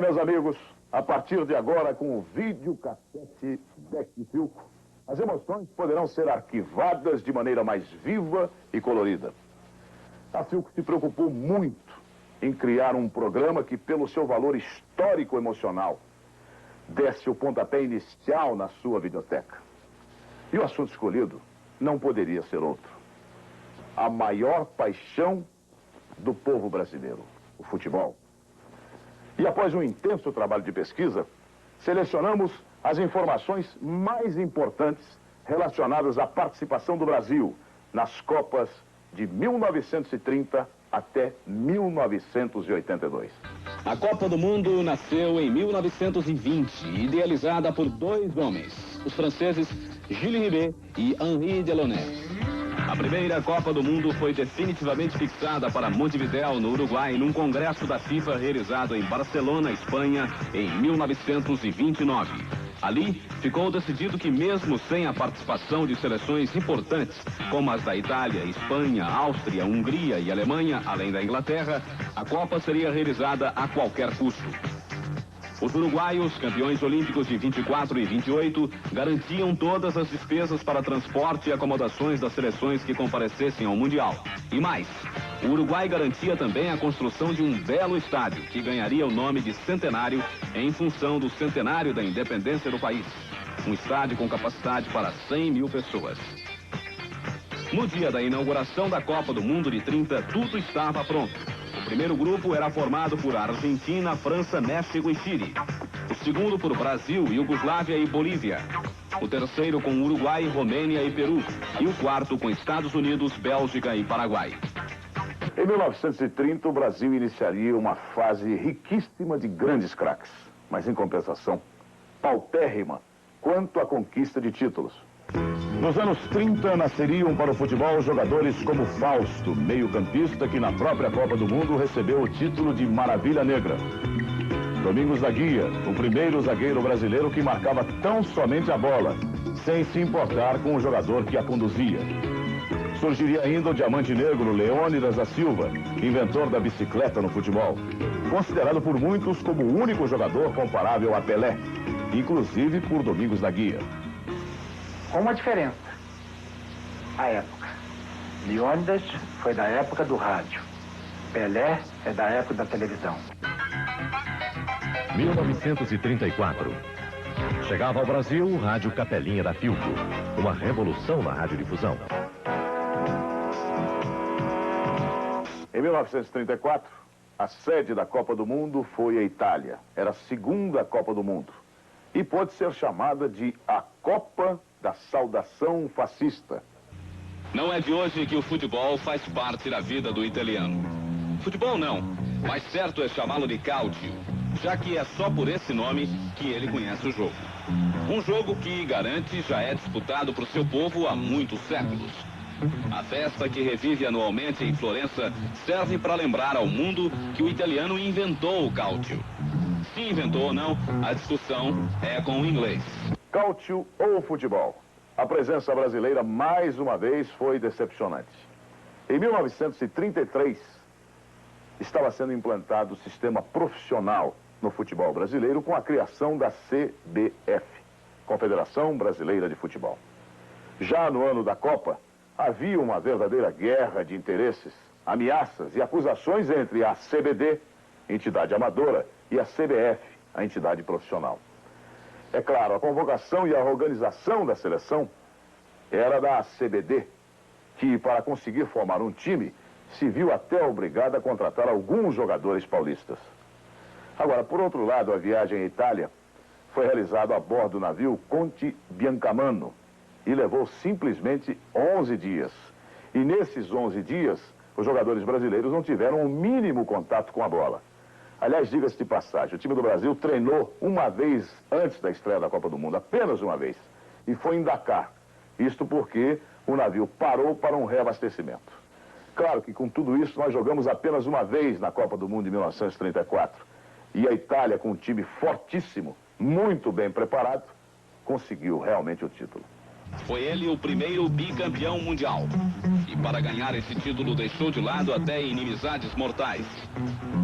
Bem, meus amigos, a partir de agora, com o videocassete Beck Filco, as emoções poderão ser arquivadas de maneira mais viva e colorida. A Filco se preocupou muito em criar um programa que, pelo seu valor histórico-emocional, desse o pontapé inicial na sua videoteca. E o assunto escolhido não poderia ser outro. A maior paixão do povo brasileiro, o futebol. E após um intenso trabalho de pesquisa, selecionamos as informações mais importantes relacionadas à participação do Brasil nas Copas de 1930 até 1982. A Copa do Mundo nasceu em 1920, idealizada por dois homens, os franceses Jules Rimet e Henri Delaunay. A primeira Copa do Mundo foi definitivamente fixada para Montevidéu, no Uruguai, num congresso da FIFA realizado em Barcelona, Espanha, em 1929. Ali, ficou decidido que mesmo sem a participação de seleções importantes, como as da Itália, Espanha, Áustria, Hungria e Alemanha, além da Inglaterra, a Copa seria realizada a qualquer custo. Os uruguaios, campeões olímpicos de 24 e 28, garantiam todas as despesas para transporte e acomodações das seleções que comparecessem ao Mundial. E mais, o Uruguai garantia também a construção de um belo estádio, que ganharia o nome de Centenário em função do centenário da independência do país. Um estádio com capacidade para 100 mil pessoas. No dia da inauguração da Copa do Mundo de 30, tudo estava pronto. O primeiro grupo era formado por Argentina, França, México e Chile. O segundo por Brasil, Iugoslávia e Bolívia. O terceiro com Uruguai, Romênia e Peru. E o quarto com Estados Unidos, Bélgica e Paraguai. Em 1930, o Brasil iniciaria uma fase riquíssima de grandes craques, mas em compensação, paupérrima quanto à conquista de títulos. Nos anos 30, nasceriam para o futebol jogadores como Fausto, meio-campista que na própria Copa do Mundo recebeu o título de Maravilha Negra. Domingos da Guia, o primeiro zagueiro brasileiro que marcava tão somente a bola, sem se importar com o jogador que a conduzia. Surgiria ainda o diamante negro Leônidas da Silva, inventor da bicicleta no futebol, considerado por muitos como o único jogador comparável a Pelé, inclusive por Domingos da Guia. Com uma diferença, a época. Leônidas foi da época do rádio. Pelé é da época da televisão. 1934. Chegava ao Brasil o Rádio Capelinha da Filco, uma revolução na radiodifusão. Em 1934, a sede da Copa do Mundo foi a Itália. Era a segunda Copa do Mundo. E pode ser chamada de a Copa da Saudação Fascista. Não é de hoje que o futebol faz parte da vida do italiano. Futebol não, mas certo é chamá-lo de calcio, já que é só por esse nome que ele conhece o jogo. Um jogo que, garante, já é disputado por seu povo há muitos séculos. A festa que revive anualmente em Florença serve para lembrar ao mundo que o italiano inventou o calcio. Se inventou ou não, a discussão é com o inglês. Calcio ou futebol? A presença brasileira, mais uma vez, foi decepcionante. Em 1933, estava sendo implantado o sistema profissional no futebol brasileiro com a criação da CBF, Confederação Brasileira de Futebol. Já no ano da Copa, havia uma verdadeira guerra de interesses, ameaças e acusações entre a CBD, entidade amadora, e a CBF, a entidade profissional. É claro, a convocação e a organização da seleção era da CBD, que, para conseguir formar um time, se viu até obrigada a contratar alguns jogadores paulistas. Agora, por outro lado, a viagem à Itália foi realizada a bordo do navio Conte Biancamano e levou simplesmente 11 dias. E nesses 11 dias, os jogadores brasileiros não tiveram o mínimo contato com a bola. Aliás, diga-se de passagem, o time do Brasil treinou uma vez antes da estreia da Copa do Mundo, apenas uma vez, e foi em Dakar. Isto porque o navio parou para um reabastecimento. Claro que com tudo isso nós jogamos apenas uma vez na Copa do Mundo de 1934. E a Itália, com um time fortíssimo, muito bem preparado, conseguiu realmente o título. Foi ele o primeiro bicampeão mundial. que para ganhar esse título deixou de lado até inimizades mortais.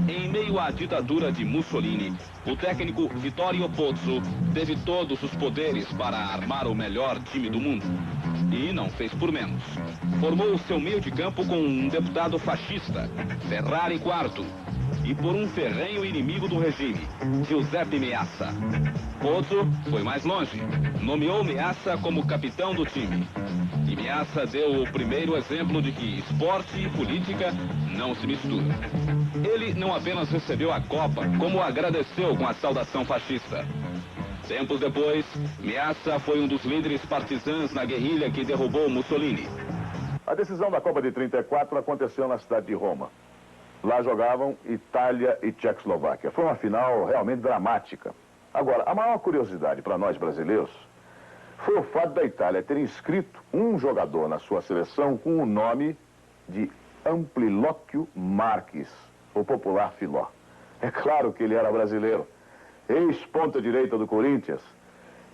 Em meio à ditadura de Mussolini, o técnico Vittorio Pozzo teve todos os poderes para armar o melhor time do mundo. E não fez por menos. Formou o seu meio de campo com um deputado fascista, Ferrari IV, e por um ferrenho inimigo do regime, Giuseppe Meazza. Pozzo foi mais longe, nomeou Meazza como capitão do time. E Meazza deu o primeiro exemplo de que esporte e política não se misturam. Ele não apenas recebeu a Copa, como agradeceu com a saudação fascista. Tempos depois, Meazza foi um dos líderes partisãs na guerrilha que derrubou Mussolini. A decisão da Copa de 34 aconteceu na cidade de Roma. Lá jogavam Itália e Tchecoslováquia. Foi uma final realmente dramática. Agora, a maior curiosidade para nós brasileiros foi o fato da Itália ter inscrito um jogador na sua seleção com o nome de Amplilóquio Marques, o popular Filó. É claro que ele era brasileiro, ex-ponta direita do Corinthians.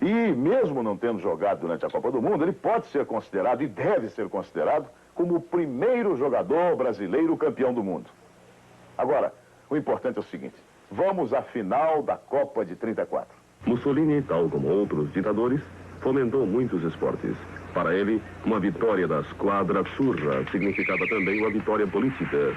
E mesmo não tendo jogado durante a Copa do Mundo, ele pode ser considerado e deve ser considerado como o primeiro jogador brasileiro campeão do mundo. Agora, o importante é o seguinte, vamos à final da Copa de 34. Mussolini, tal como outros ditadores, fomentou muitos esportes. Para ele, uma vitória da Squadra Azzurra significava também uma vitória política.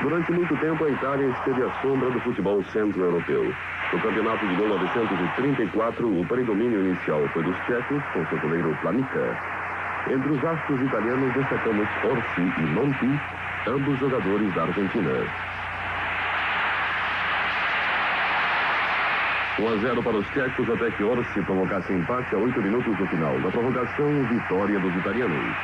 Durante muito tempo, a Itália esteve à sombra do futebol centro-europeu. No campeonato de 1934, o predomínio inicial foi dos tchecos, com seu goleiro Planica. Entre os astros italianos, destacamos Orsi e Monti, ambos jogadores da Argentina. 1-0 para os tchecos, até que Orsi provocasse empate a 8 minutos do final. Na prorrogação, vitória dos italianos.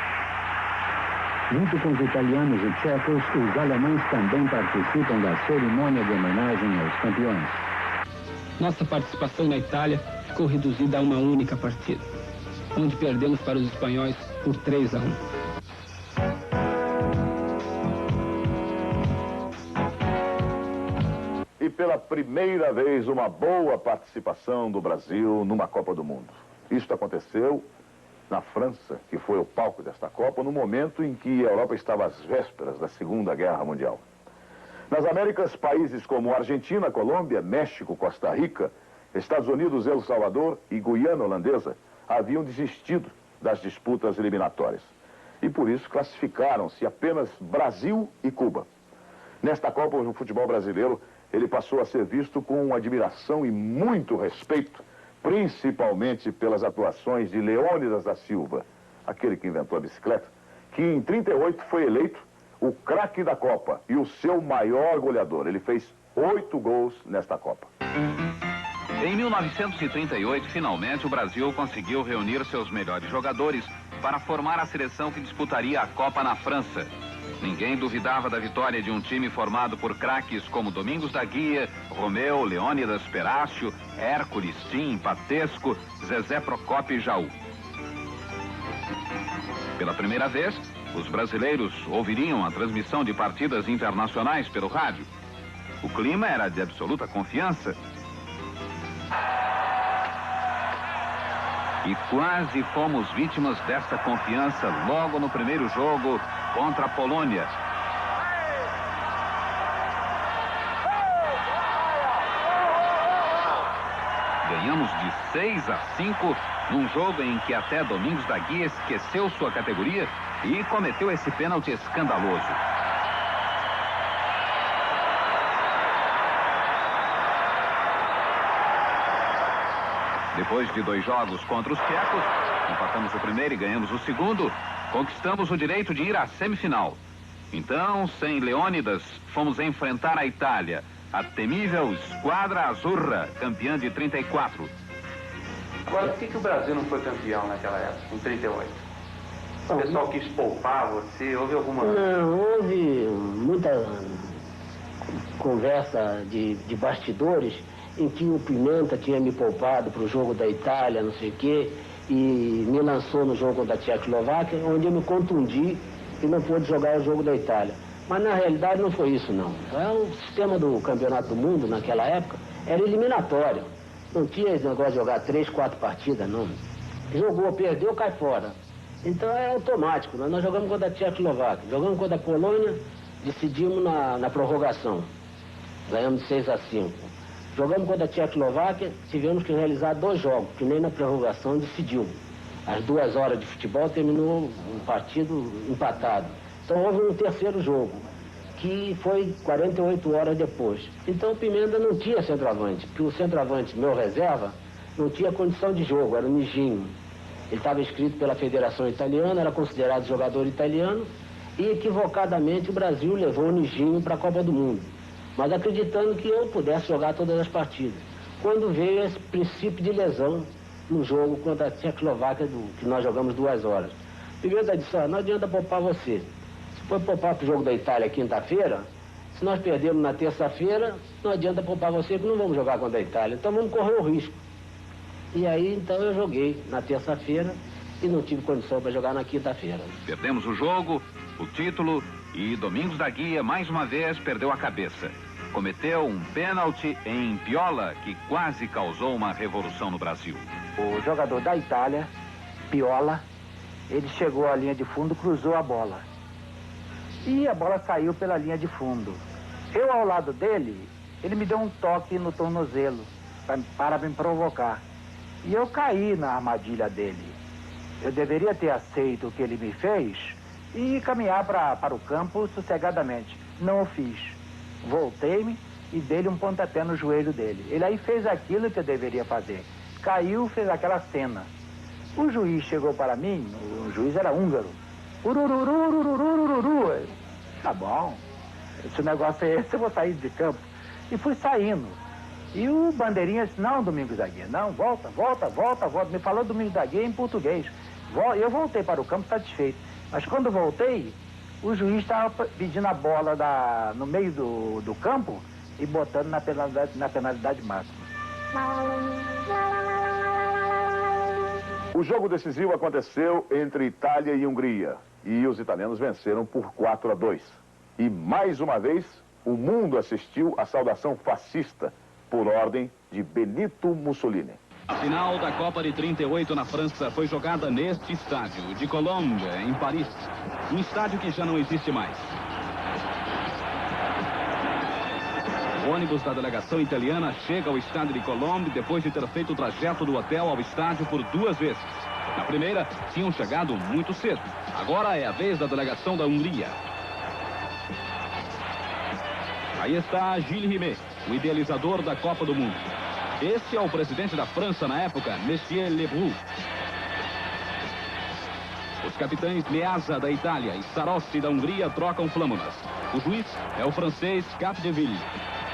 Junto com os italianos e tchecos, os alemães também participam da cerimônia de homenagem aos campeões. Nossa participação na Itália ficou reduzida a uma única partida, onde perdemos para os espanhóis por 3-1. E pela primeira vez, uma boa participação do Brasil numa Copa do Mundo. Isto aconteceu na França, que foi o palco desta Copa, no momento em que a Europa estava às vésperas da Segunda Guerra Mundial. Nas Américas, países como Argentina, Colômbia, México, Costa Rica, Estados Unidos, El Salvador e Guiana Holandesa haviam desistido das disputas eliminatórias. E por isso classificaram-se apenas Brasil e Cuba. Nesta Copa, o futebol brasileiro, ele passou a ser visto com admiração e muito respeito, principalmente pelas atuações de Leônidas da Silva, aquele que inventou a bicicleta, que em 38 foi eleito o craque da Copa e o seu maior goleador. Ele fez 8 gols nesta Copa. Em 1938, finalmente, o Brasil conseguiu reunir seus melhores jogadores para formar a seleção que disputaria a Copa na França. Ninguém duvidava da vitória de um time formado por craques como Domingos da Guia, Romeu, Leônidas Perácio, Hércules, Tim, Patesco, Zezé Procópio e Jaú. Pela primeira vez, os brasileiros ouviriam a transmissão de partidas internacionais pelo rádio. O clima era de absoluta confiança. E quase fomos vítimas dessa confiança logo no primeiro jogo contra a Polônia. Ganhamos de 6-5 num jogo em que até Domingos da Guia esqueceu sua categoria e cometeu esse pênalti escandaloso. Depois de 2 jogos contra os tchecos, empatamos o primeiro e ganhamos o segundo, conquistamos o direito de ir à semifinal. Então, sem Leônidas, fomos enfrentar a Itália, a temível Squadra Azzurra, campeã de 34. Agora, por que o Brasil não foi campeão naquela época, em 38? O pessoal quis poupar você, houve alguma... Não, houve muita conversa de bastidores em que o Pimenta tinha me poupado para o jogo da Itália, não sei o quê, e me lançou no jogo da Tchecoslováquia, onde eu me contundi e não pude jogar o jogo da Itália. Mas na realidade não foi isso, não. O sistema do Campeonato do Mundo, naquela época, era eliminatório. Não tinha esse negócio de jogar 3, 4 partidas, não. Jogou, perdeu, cai fora. Então é automático. Nós jogamos contra a Tchecoslováquia, jogamos contra a Polônia, decidimos na prorrogação. Ganhamos de 6-5. Jogamos contra a Tchecoslováquia, tivemos que realizar 2 jogos, que nem na prorrogação decidiu. Às 2 horas de futebol terminou um partido empatado. Então houve um terceiro jogo, que foi 48 horas depois. Então o Pimenta não tinha centroavante, porque o centroavante, meu reserva, não tinha condição de jogo, era o Nijinho. Ele estava inscrito pela Federação Italiana, era considerado jogador italiano, e equivocadamente o Brasil levou o Nijinho para a Copa do Mundo, mas acreditando que eu pudesse jogar todas as partidas. Quando veio esse princípio de lesão no jogo contra a Tchecoslováquia, que nós jogamos 2 horas. Pimenta disse, não adianta poupar você. Se for poupar para o jogo da Itália quinta-feira, se nós perdermos na terça-feira, não adianta poupar você que não vamos jogar contra a Itália. Então vamos correr o risco. E aí, então, eu joguei na terça-feira e não tive condição para jogar na quinta-feira. Perdemos o jogo, o título e Domingos da Guia, mais uma vez, perdeu a cabeça. Cometeu um pênalti em Piola que quase causou uma revolução no Brasil. O jogador da Itália, Piola, ele chegou à linha de fundo, cruzou a bola. E a bola saiu pela linha de fundo. Eu, ao lado dele, ele me deu um toque no tornozelo para me provocar. E eu caí na armadilha dele. Eu deveria ter aceito o que ele me fez e caminhar para o campo sossegadamente. Não o fiz. Voltei-me e dei-lhe um pontapé no joelho dele. Ele aí fez aquilo que eu deveria fazer. Caiu, fez aquela cena. O juiz chegou para mim, o juiz era húngaro. Urururu. Tá bom. Se o negócio é esse, eu vou sair de campo. E fui saindo. E o bandeirinha disse, não, Domingos da Guia, não, volta. Me falou Domingos da Guia em português. Eu voltei para o campo satisfeito. Mas quando voltei, o juiz estava pedindo a bola no meio do campo e botando na penalidade máxima. O jogo decisivo aconteceu entre Itália e Hungria. E os italianos venceram por 4-2. E mais uma vez, o mundo assistiu à saudação fascista por ordem de Benito Mussolini. A final da Copa de 38 na França foi jogada neste estádio de Colombe, em Paris. Um estádio que já não existe mais. O ônibus da delegação italiana chega ao estádio de Colombe depois de ter feito o trajeto do hotel ao estádio por 2 vezes. Na primeira, tinham chegado muito cedo. Agora é a vez da delegação da Hungria. Aí está Gilles Rimet, o idealizador da Copa do Mundo. Este é o presidente da França na época, Monsieur Lebrun. Os capitães Meazza da Itália e Sarossi da Hungria trocam flâmulas. O juiz é o francês Capdeville.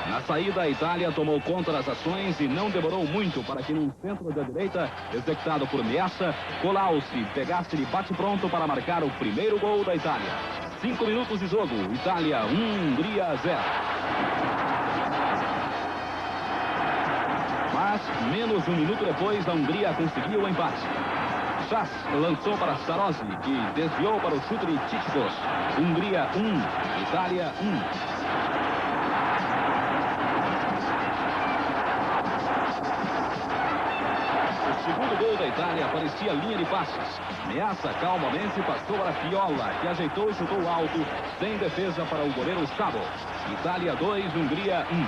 Na saída, a Itália tomou conta das ações e não demorou muito para que num centro da direita, executado por Meazza, Colauzi pegasse de bate-pronto para marcar o primeiro gol da Itália. 5 minutos de jogo, Itália 1, Hungria 0. Mas, menos de 1 minuto depois, a Hungria conseguiu o empate. Schass lançou para Sarossi, que desviou para o chute de Tchikos. Hungria 1, Itália 1. O segundo gol da Itália parecia linha de passes. Meazza calmamente passou para Piola, que ajeitou e chutou alto, sem defesa para o goleiro Szabo. Itália 2, Hungria 1.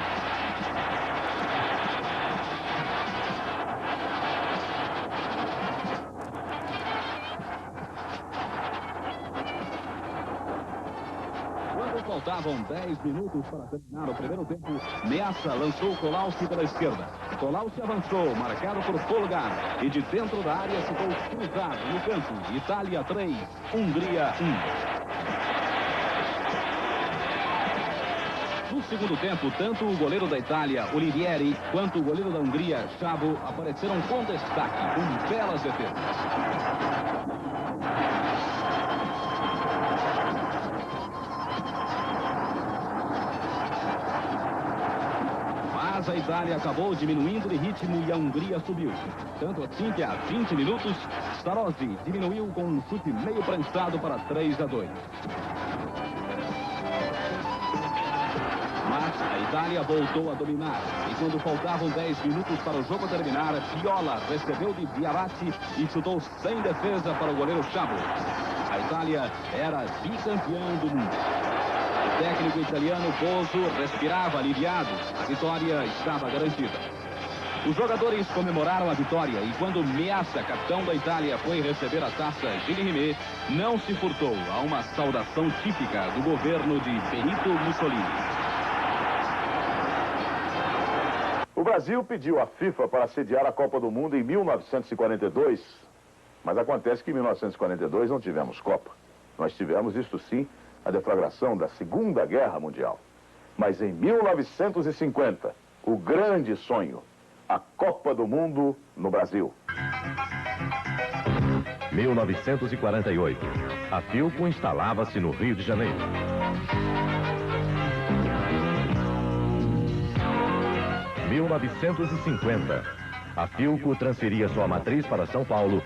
Faltavam 10 minutos para terminar o primeiro tempo. Meazza lançou Colauzi pela esquerda. Colauzi avançou, marcado por Polgar. E de dentro da área ficou cruzado no canto. Itália 3, Hungria 1. No segundo tempo, tanto o goleiro da Itália, Olivieri, quanto o goleiro da Hungria, Szabo, apareceram com destaque, com belas defesas. Mas a Itália acabou diminuindo de ritmo e a Hungria subiu. Tanto assim que, a 20 minutos, Sarossi diminuiu com um chute meio prensado para 3-2. Mas a Itália voltou a dominar. E quando faltavam 10 minutos para o jogo terminar, Piola recebeu de Diabate e chutou sem defesa para o goleiro Chavo. A Itália era bicampeã do mundo. O técnico italiano Bozo respirava aliviado. A vitória estava garantida. Os jogadores comemoraram a vitória e quando Meazza, capitão da Itália, foi receber a taça, Gilles Rimet não se furtou a uma saudação típica do governo de Benito Mussolini. O Brasil pediu à FIFA para sediar a Copa do Mundo em 1942, mas acontece que em 1942 não tivemos Copa. Nós tivemos, isto sim, a deflagração da Segunda Guerra Mundial. Mas em 1950, o grande sonho, a Copa do Mundo no Brasil. 1948. A Philco instalava-se no Rio de Janeiro. 1950. A Philco transferia sua matriz para São Paulo.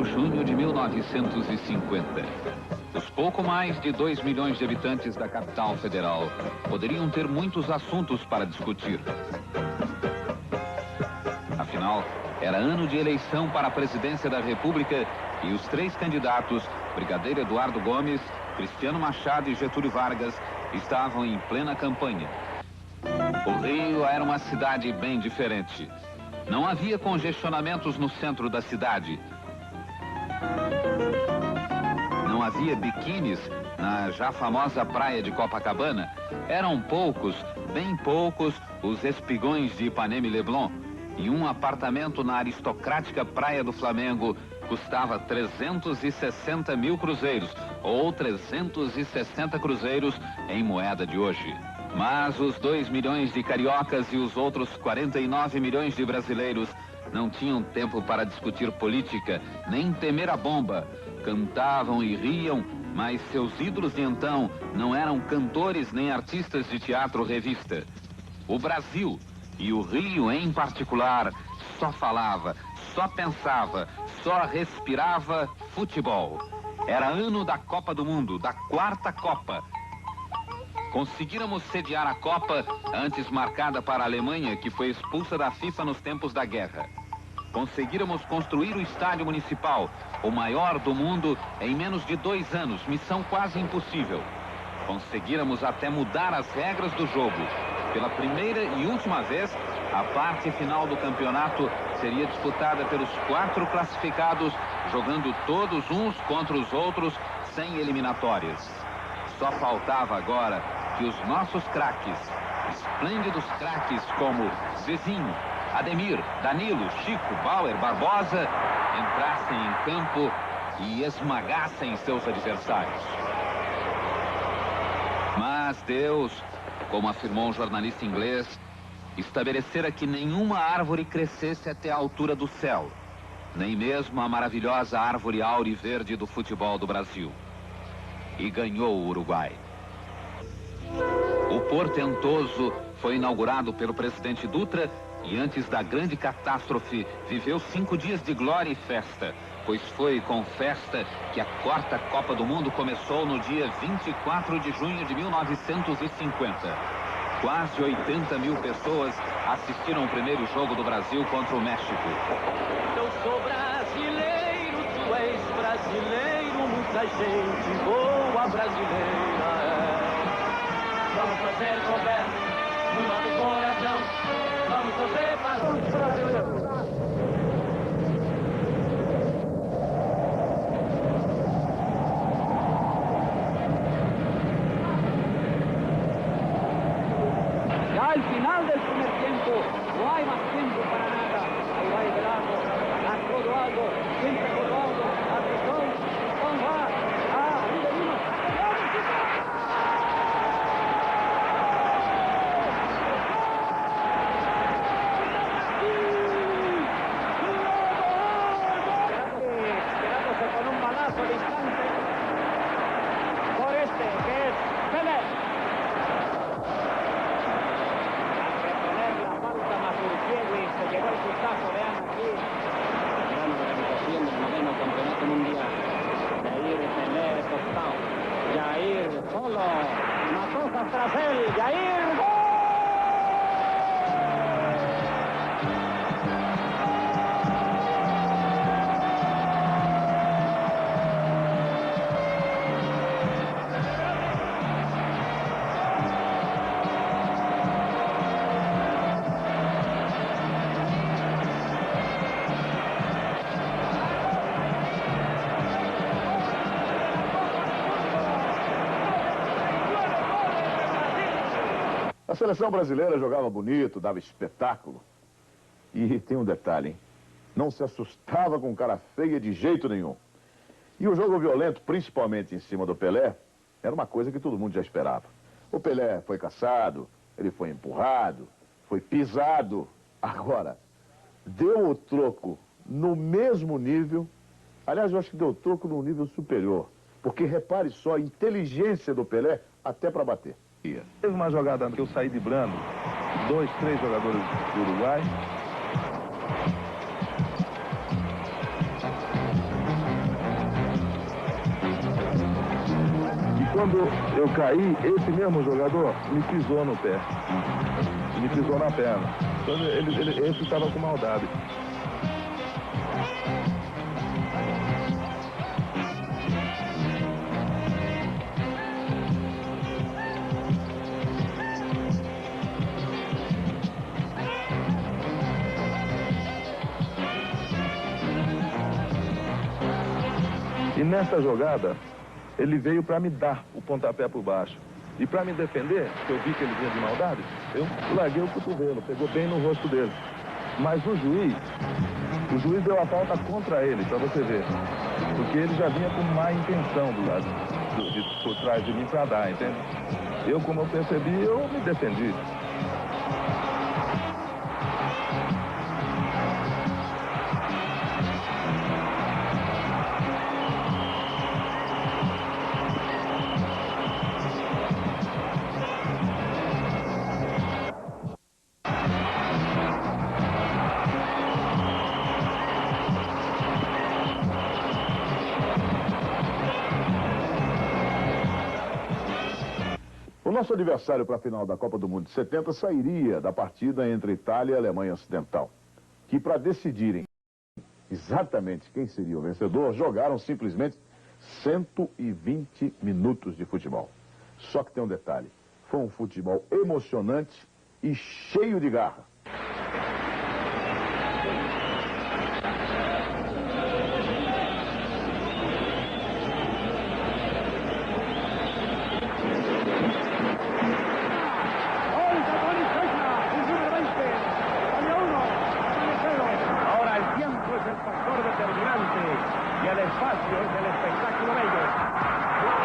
Junho de 1950. Os pouco mais de 2 milhões de habitantes da capital federal poderiam ter muitos assuntos para discutir. Afinal, era ano de eleição para a presidência da República e os 3 candidatos, Brigadeiro Eduardo Gomes, Cristiano Machado e Getúlio Vargas, estavam em plena campanha. O Rio era uma cidade bem diferente. Não havia congestionamentos no centro da cidade. Não havia biquínis na já famosa praia de Copacabana. Eram poucos, bem poucos, os espigões de Ipanema e Leblon. E um apartamento na aristocrática praia do Flamengo custava 360 mil cruzeiros, ou 360 cruzeiros em moeda de hoje. Mas os 2 milhões de cariocas e os outros 49 milhões de brasileiros não tinham tempo para discutir política, nem temer a bomba. Cantavam e riam, mas seus ídolos de então não eram cantores nem artistas de teatro ou revista. O Brasil, e o Rio em particular, só falava, só pensava, só respirava futebol. Era ano da Copa do Mundo, da 4ª Copa. Conseguíramos sediar a Copa, antes marcada para a Alemanha, que foi expulsa da FIFA nos tempos da guerra. Conseguíramos construir o estádio municipal, o maior do mundo, em menos de 2 anos, missão quase impossível. Conseguíramos até mudar as regras do jogo. Pela primeira e última vez, a parte final do campeonato seria disputada pelos 4 classificados, jogando todos uns contra os outros, sem eliminatórias. Só faltava agora que os nossos craques, esplêndidos craques como Zezinho, Ademir, Danilo, Chico, Bauer, Barbosa, entrassem em campo e esmagassem seus adversários. Mas Deus, como afirmou um jornalista inglês, estabelecera que nenhuma árvore crescesse até a altura do céu, nem mesmo a maravilhosa árvore auriverde do futebol do Brasil. E ganhou o Uruguai. O portentoso foi inaugurado pelo presidente Dutra e antes da grande catástrofe viveu 5 dias de glória e festa, pois foi com festa que a 4ª Copa do Mundo começou no dia 24 de junho de 1950. Quase 80 mil pessoas assistiram o primeiro jogo do Brasil contra o México. Eu sou brasileiro, tu és brasileiro, muita gente boa brasileira é. Vamos fazer governo no nosso coração, vamos fazer para os brasileiros. Ya al final del primer tiempo, no hay más tiempo para nada. Ahí va Everardo, a Clodoaldo, siempre Clodoaldo, a Tizón, Tizón va, a Riverino, ¡Gol, A seleção brasileira jogava bonito, dava espetáculo. E tem um detalhe, hein? Não se assustava com cara feia de jeito nenhum. E o jogo violento, principalmente em cima do Pelé, era uma coisa que todo mundo já esperava. O Pelé foi caçado, ele foi empurrado, foi pisado. Agora, deu o troco no mesmo nível. Aliás, eu acho que deu o troco num nível superior. Porque repare só a inteligência do Pelé até para bater. Teve uma jogada que eu saí de Brando, 2, 3 jogadores do Uruguai. E quando eu caí, esse mesmo jogador me pisou no pé. Me pisou na perna. Então, esse estava com maldade. E nessa jogada, ele veio para me dar o pontapé por baixo. E para me defender, que eu vi que ele vinha de maldade, eu larguei o cotovelo, pegou bem no rosto dele. Mas o juiz deu a falta contra ele, para você ver. Porque ele já vinha com má intenção do lado, por trás de mim para dar, entende? Eu, como eu percebi, eu me defendi. O nosso adversário para a final da Copa do Mundo de 70 sairia da partida entre Itália e Alemanha Ocidental, que para decidirem exatamente quem seria o vencedor, jogaram simplesmente 120 minutos de futebol. Só que tem um detalhe, foi um futebol emocionante e cheio de garra. Y el espacio es el espectáculo de ellos.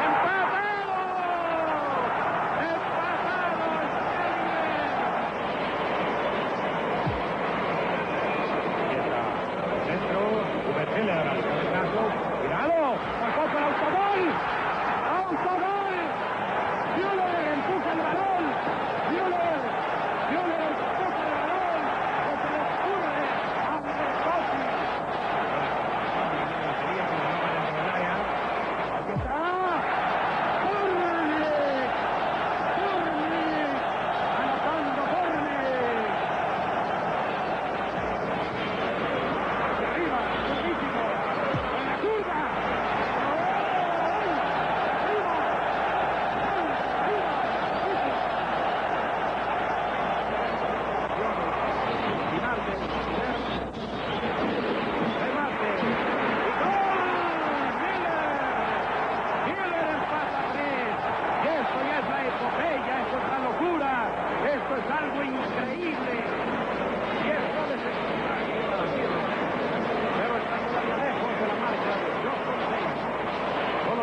¡Empatado! ¡Empatado! Centro, Uberteller al cabezazo. ¡Cuidado! ¡Sacó para autogol! ¡Autogol! Müller empuja el balón. Müller empuja el balón. ¡Que se le ocurre a Bertozzi!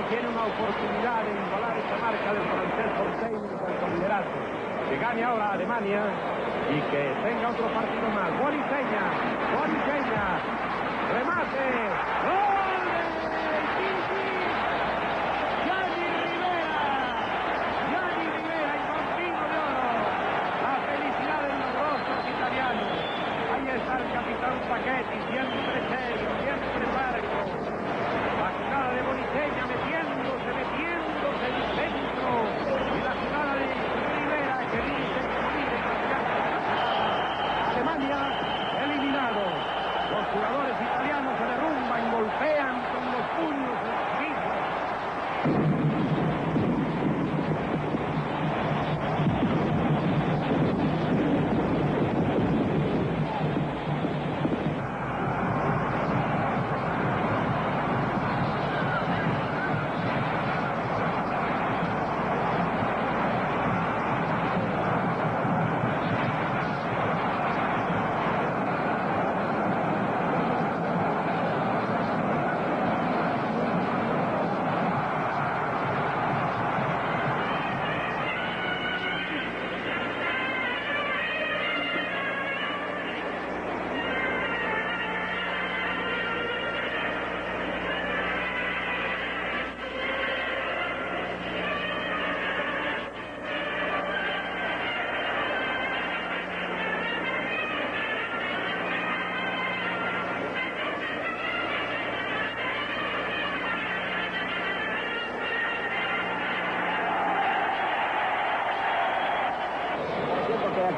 Tiene una oportunidad de igualar esta marca del francés Fontaine con el liderato. Que gane ahora Alemania y que tenga otro partido más. Guariseña, remate, gol de Gigi, Gianni Rivera, el bambino de oro. La felicidad de los rostros italianos. Ahí está el capitán Sacchetti, siempre serio, siempre parco. La jugada de Guariseña metiéndose en el centro. Y la jugada de Rivera que dice Alemania eliminado. Los jugadores italianos se derrumban, golpean con los puños en el piso.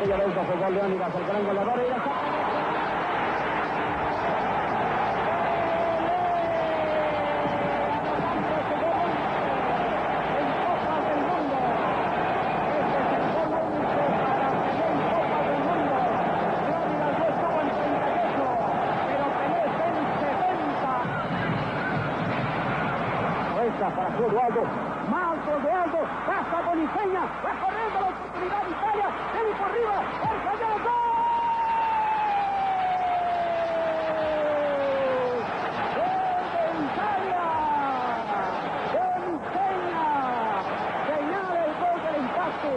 media vuelta jugó Leónidas, el gran goleador, y la saca. Para Clodoaldo, más Clodoaldo, pasa Boniceña, va corriendo la oportunidad de Italia, viene por arriba, el fallado, ¡gol! ¡Gol de Italia! Boniceña señala el gol del empate.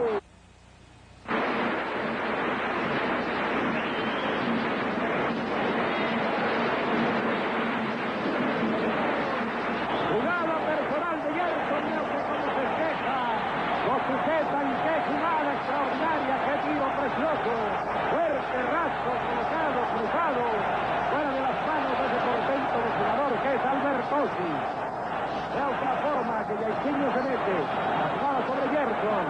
Fuerte rasgo, colocado, cruzado, fuera de las manos de ese portento de jugador que es Albertosi. De otra forma que Jairzinho se mete, la jugada sobre Gerson,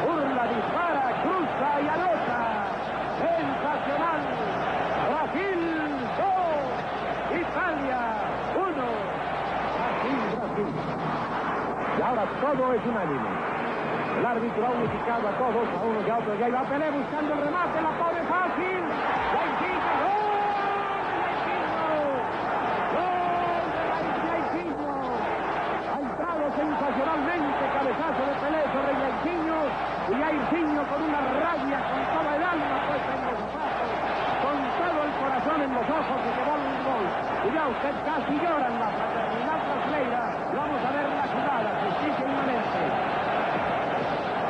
burla, dispara, cruza y anota. Sensacional. Brasil 2, Italia 1. Brasil. Y ahora todo es unánime. El árbitro ha unificado a todos, a unos y a otros. Y ahí va Pelé buscando el remate, la pone fácil. Jairzinho, ¡gol de Jairzinho! Ha entrado sensacionalmente, cabezazo de Pelé sobre Jairzinho. Y Jairzinho con una rabia, con toda el alma puesta en los zapatos, con todo el corazón en los ojos, y que gol un gol. Y ya usted casi llora en la fraternidad brasileira. Vamos a ver la jugada, justicia inmanente.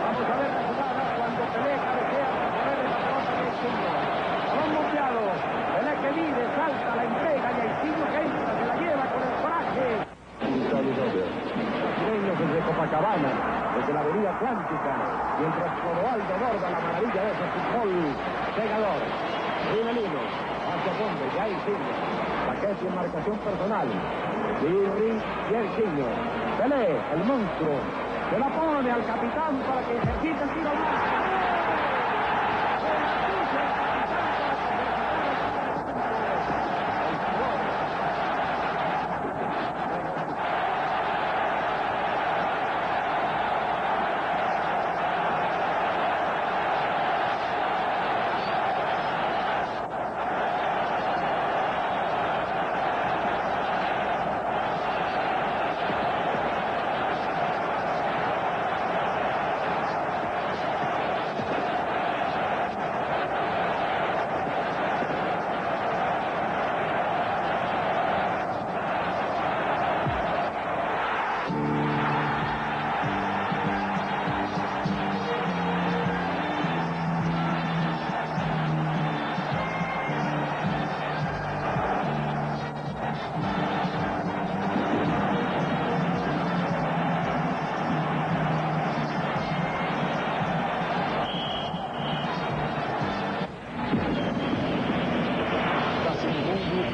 Vamos a ver la jugada cuando Pelé cabecea para ponerle la pelota a Jairzinho. Balón bombeado. Pelé que mide, salta, la entrega. Jairzinho que entra, se la lleva con el coraje. Brasileños desde Copacabana, desde la avenida Atlántica, mientras Clodoaldo borda la maravilla de ese fútbol pegador. Rivelino, hacia fondo, Jairzinho. Paquete en marcación personal. Jairzinho. Pelé, el monstruo. Se la pone al capitán para que ejercite el tiro libre.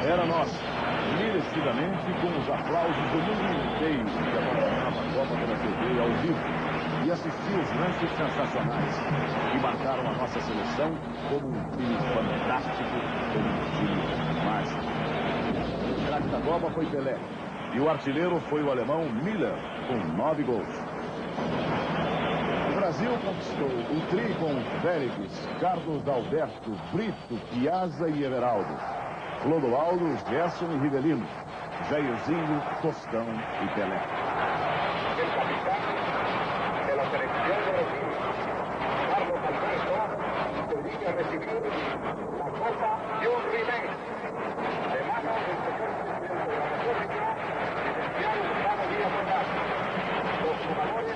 Era nossa, merecidamente, com os aplausos do mundo inteiro que acompanhava a Copa pela TV ao vivo e assistia os lances sensacionais que marcaram a nossa seleção como um time fantástico, como um time mágico. O craque da Copa foi Pelé e o artilheiro foi o alemão Miller, com 9 gols. O Brasil conquistou o tri com Félix, Carlos Alberto, Brito, Piazza e Everaldo. Clodoaldo, Gerson e Rivelino, Jairzinho, Tostão e Pelé. El capitán de la selección de Brasil, Carlos Alberto, se dirige a recibir la Copa de un Ribén, de manos del señor presidente de la República, licenciado Gustavo Díaz Ordaz. Los jugadores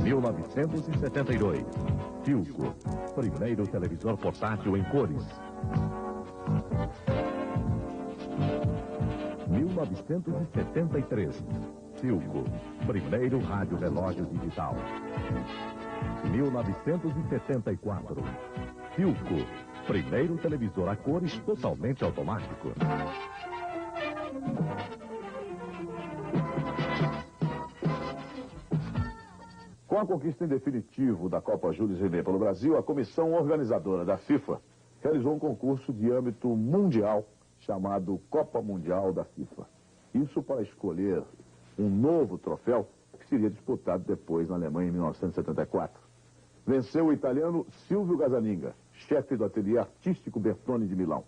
1972. Philco, primeiro televisor portátil em cores. 1973. Philco, primeiro rádio relógio digital. 1974. Philco, primeiro televisor a cores totalmente automático. Com a conquista em definitivo da Copa Jules Rimet pelo Brasil, a comissão organizadora da FIFA realizou um concurso de âmbito mundial chamado Copa Mundial da FIFA. Isso para escolher um novo troféu que seria disputado depois na Alemanha em 1974. Venceu o italiano Silvio Gazzaniga, chefe do ateliê artístico Bertone de Milão.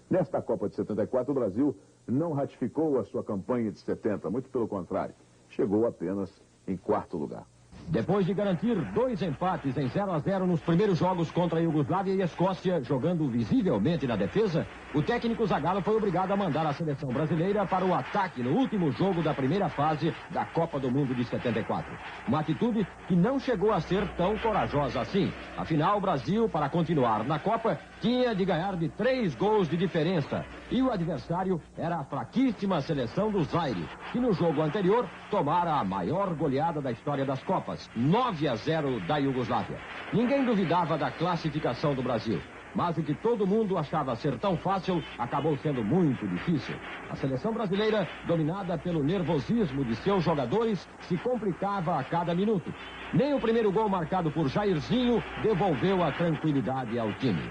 Nesta Copa de 74, o Brasil não ratificou a sua campanha de 70, muito pelo contrário, chegou apenas em quarto lugar. Depois de garantir 2 empates em 0-0 nos primeiros jogos contra a Iugoslávia e a Escócia, jogando visivelmente na defesa, o técnico Zagallo foi obrigado a mandar a seleção brasileira para o ataque no último jogo da primeira fase da Copa do Mundo de 74. Uma atitude que não chegou a ser tão corajosa assim. Afinal, o Brasil, para continuar na Copa, tinha de ganhar de 3 gols de diferença. E o adversário era a fraquíssima seleção do Zaire, que no jogo anterior tomara a maior goleada da história das Copas, 9-0 da Iugoslávia. Ninguém duvidava da classificação do Brasil, mas o que todo mundo achava ser tão fácil acabou sendo muito difícil. A seleção brasileira, dominada pelo nervosismo de seus jogadores, se complicava a cada minuto. Nem o primeiro gol marcado por Jairzinho devolveu a tranquilidade ao time.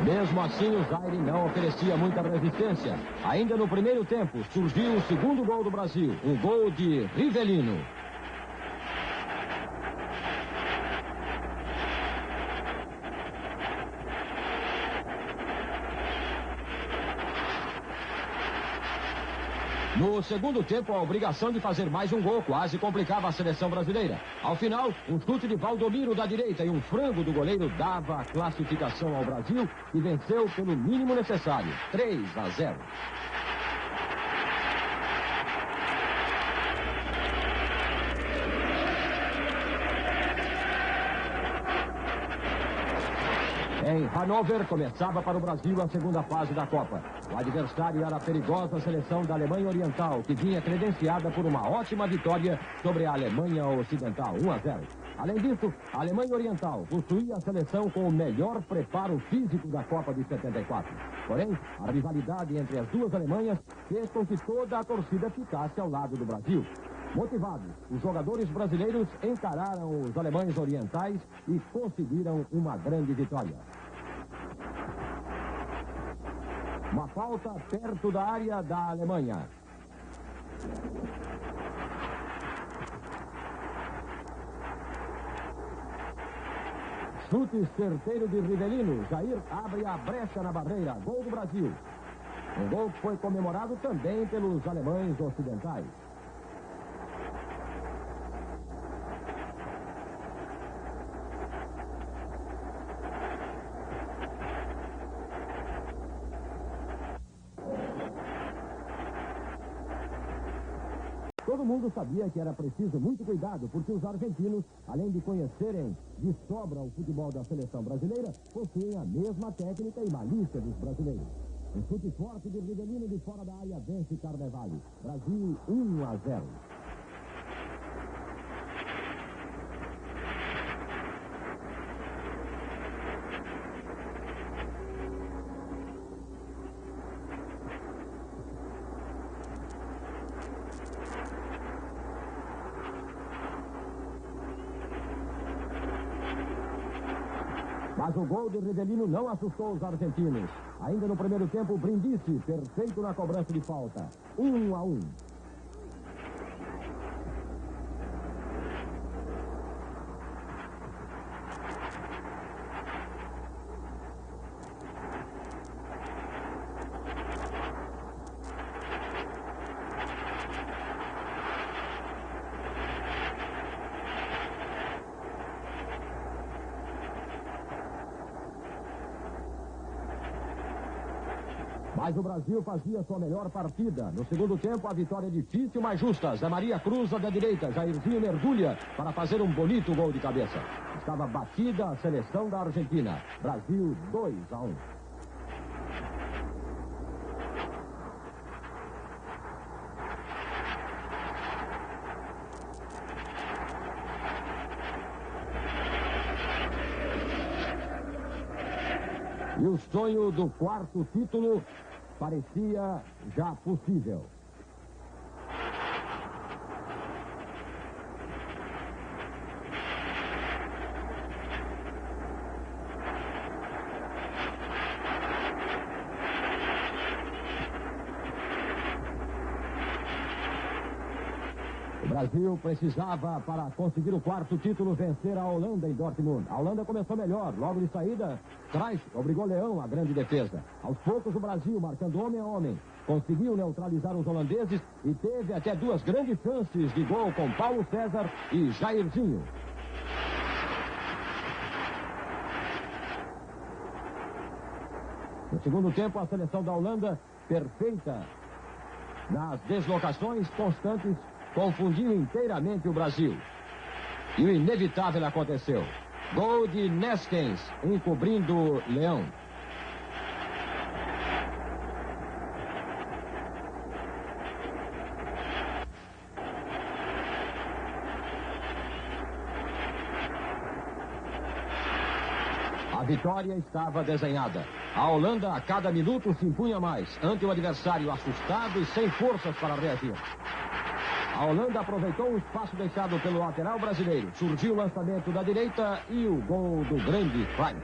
Mesmo assim, o Zaire não oferecia muita resistência. Ainda no primeiro tempo, surgiu o segundo gol do Brasil, um gol de Rivelino. No segundo tempo, a obrigação de fazer mais um gol quase complicava a seleção brasileira. Ao final, um chute de Valdomiro da direita e um frango do goleiro dava a classificação ao Brasil, que venceu pelo mínimo necessário, 3-0. Em Hannover, começava para o Brasil a segunda fase da Copa. O adversário era a perigosa seleção da Alemanha Oriental, que vinha credenciada por uma ótima vitória sobre a Alemanha Ocidental, 1-0. Além disso, a Alemanha Oriental possuía a seleção com o melhor preparo físico da Copa de 74. Porém, a rivalidade entre as duas Alemanhas fez com que toda a torcida ficasse ao lado do Brasil. Motivados, os jogadores brasileiros encararam os alemães orientais e conseguiram uma grande vitória. Uma falta perto da área da Alemanha. Chute certeiro de Rivelino. Jair abre a brecha na barreira. Gol do Brasil. Um gol que foi comemorado também pelos alemães ocidentais. Todo mundo sabia que era preciso muito cuidado, porque os argentinos, além de conhecerem de sobra o futebol da seleção brasileira, possuem a mesma técnica e malícia dos brasileiros. Um chute forte de Rivelino de fora da área vence Carnevale. Brasil 1-0. Mas o gol de Rivelino não assustou os argentinos. Ainda no primeiro tempo, Brindisi, perfeito na cobrança de falta. 1-1. Mas o Brasil fazia sua melhor partida. No segundo tempo, a vitória difícil, mas justa. Zé Maria cruza da direita. Jairzinho mergulha para fazer um bonito gol de cabeça. Estava batida a seleção da Argentina. Brasil 2-1. E o sonho do quarto título parecia já possível. O Brasil precisava, para conseguir o quarto título, vencer a Holanda em Dortmund. A Holanda começou melhor. Logo de saída, Cruyff obrigou Leão à grande defesa. Aos poucos, o Brasil, marcando homem a homem, conseguiu neutralizar os holandeses e teve até duas grandes chances de gol com Paulo César e Jairzinho. No segundo tempo, a seleção da Holanda, perfeita nas deslocações constantes, confundiu inteiramente o Brasil. E o inevitável aconteceu. Gol de Neskens, encobrindo Leão. A vitória estava desenhada. A Holanda, a cada minuto, se impunha mais, ante o adversário assustado e sem forças para reagir. A Holanda aproveitou o espaço deixado pelo lateral brasileiro. Surgiu o lançamento da direita e o gol do grande Cruyff.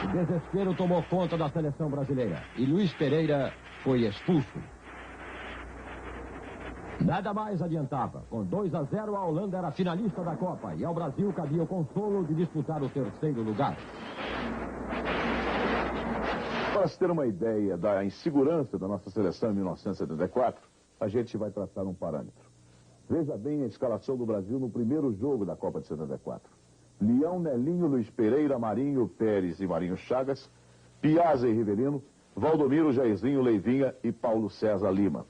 O desespero tomou conta da seleção brasileira e Luiz Pereira foi expulso. Nada mais adiantava. Com 2-0, a Holanda era finalista da Copa e ao Brasil cabia o consolo de disputar o terceiro lugar. Para se ter uma ideia da insegurança da nossa seleção em 1974, a gente vai traçar um parâmetro. Veja bem a escalação do Brasil no primeiro jogo da Copa de 74. Leão, Nelinho, Luiz Pereira, Marinho, Pérez e Marinho Chagas, Piazza e Rivelino, Valdomiro, Jairzinho, Leivinha e Paulo César Lima.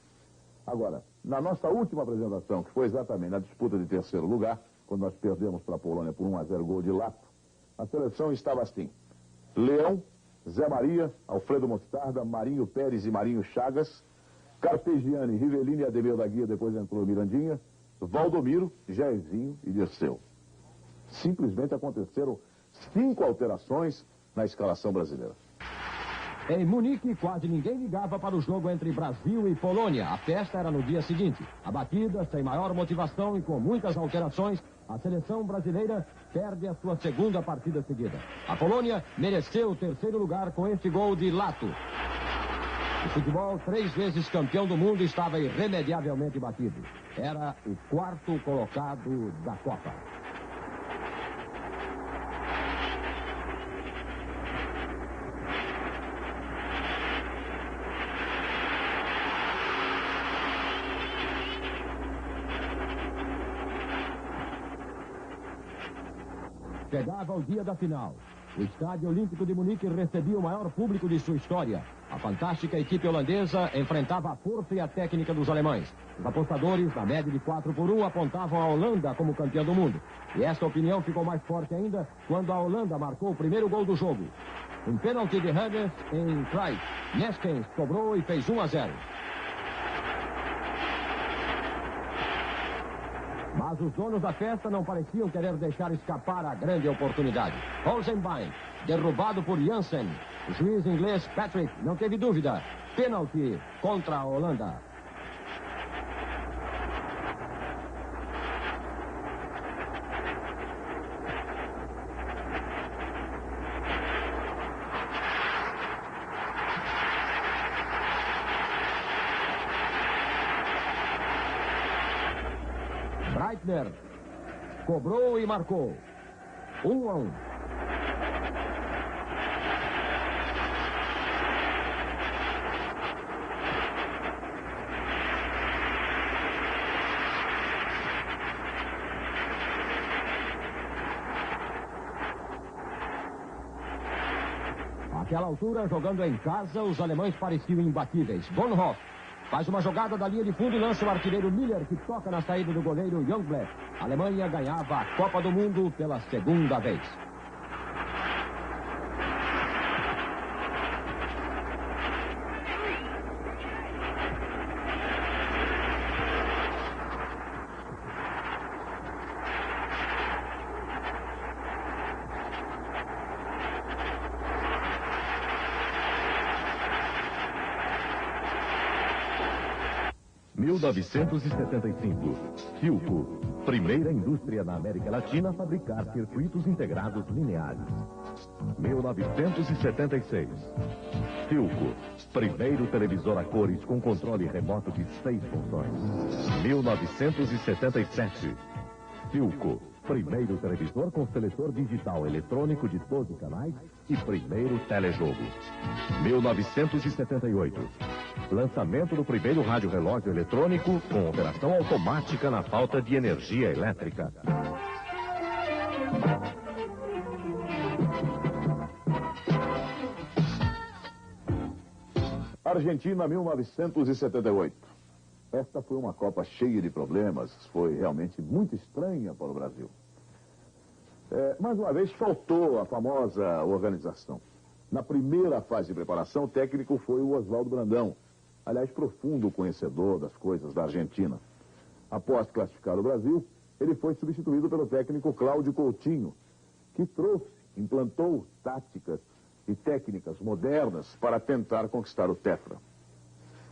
Agora, na nossa última apresentação, que foi exatamente na disputa de terceiro lugar, quando nós perdemos para a Polônia por 1-0 gol de Lato, a seleção estava assim: Leão, Zé Maria, Alfredo Mostarda, Marinho Pérez e Marinho Chagas, Carpegiani, Rivelino e Ademir da Guia, depois entrou Mirandinha, Valdomiro, Jairzinho e Dirceu. Simplesmente aconteceram 5 alterações na escalação brasileira. Em Munique, quase ninguém ligava para o jogo entre Brasil e Polônia. A festa era no dia seguinte. Abatida, sem maior motivação e com muitas alterações, a seleção brasileira perde a sua segunda partida seguida. A Polônia mereceu o terceiro lugar com este gol de Lato. O futebol, 3 vezes campeão do mundo, estava irremediavelmente batido. Era o quarto colocado da Copa. Chegava o dia da final. O Estádio Olímpico de Munique recebia o maior público de sua história. A fantástica equipe holandesa enfrentava a força e a técnica dos alemães. Os apostadores, na média de 4-1, apontavam a Holanda como campeã do mundo. E esta opinião ficou mais forte ainda quando a Holanda marcou o primeiro gol do jogo. Um pênalti de Huggins em Cruyff. Neskens cobrou e fez 1-0. Mas os donos da festa não pareciam querer deixar escapar a grande oportunidade. Rosenbein, derrubado por Jansen. O juiz inglês Patrick não teve dúvida. Pênalti contra a Holanda. Breitner cobrou e marcou. 1-1. Naquela altura, jogando em casa, os alemães pareciam imbatíveis. Bonhoff faz uma jogada da linha de fundo e lança o artilheiro Miller, que toca na saída do goleiro Youngblood. A Alemanha ganhava a Copa do Mundo pela segunda vez. 1975, Philco, primeira indústria na América Latina a fabricar circuitos integrados lineares. 1976, Philco, primeiro televisor a cores com controle remoto de 6 funções. 1977, Philco, primeiro televisor com seletor digital eletrônico de 12 canais e primeiro telejogo. 1978, lançamento do primeiro rádio-relógio eletrônico com operação automática na falta de energia elétrica. Argentina, 1978. Esta foi uma Copa cheia de problemas, foi realmente muito estranha para o Brasil. Mais uma vez, faltou a famosa organização. Na primeira fase de preparação, o técnico foi o Oswaldo Brandão, aliás, profundo conhecedor das coisas da Argentina. Após classificar o Brasil, ele foi substituído pelo técnico Cláudio Coutinho, que implantou táticas e técnicas modernas para tentar conquistar o tetra.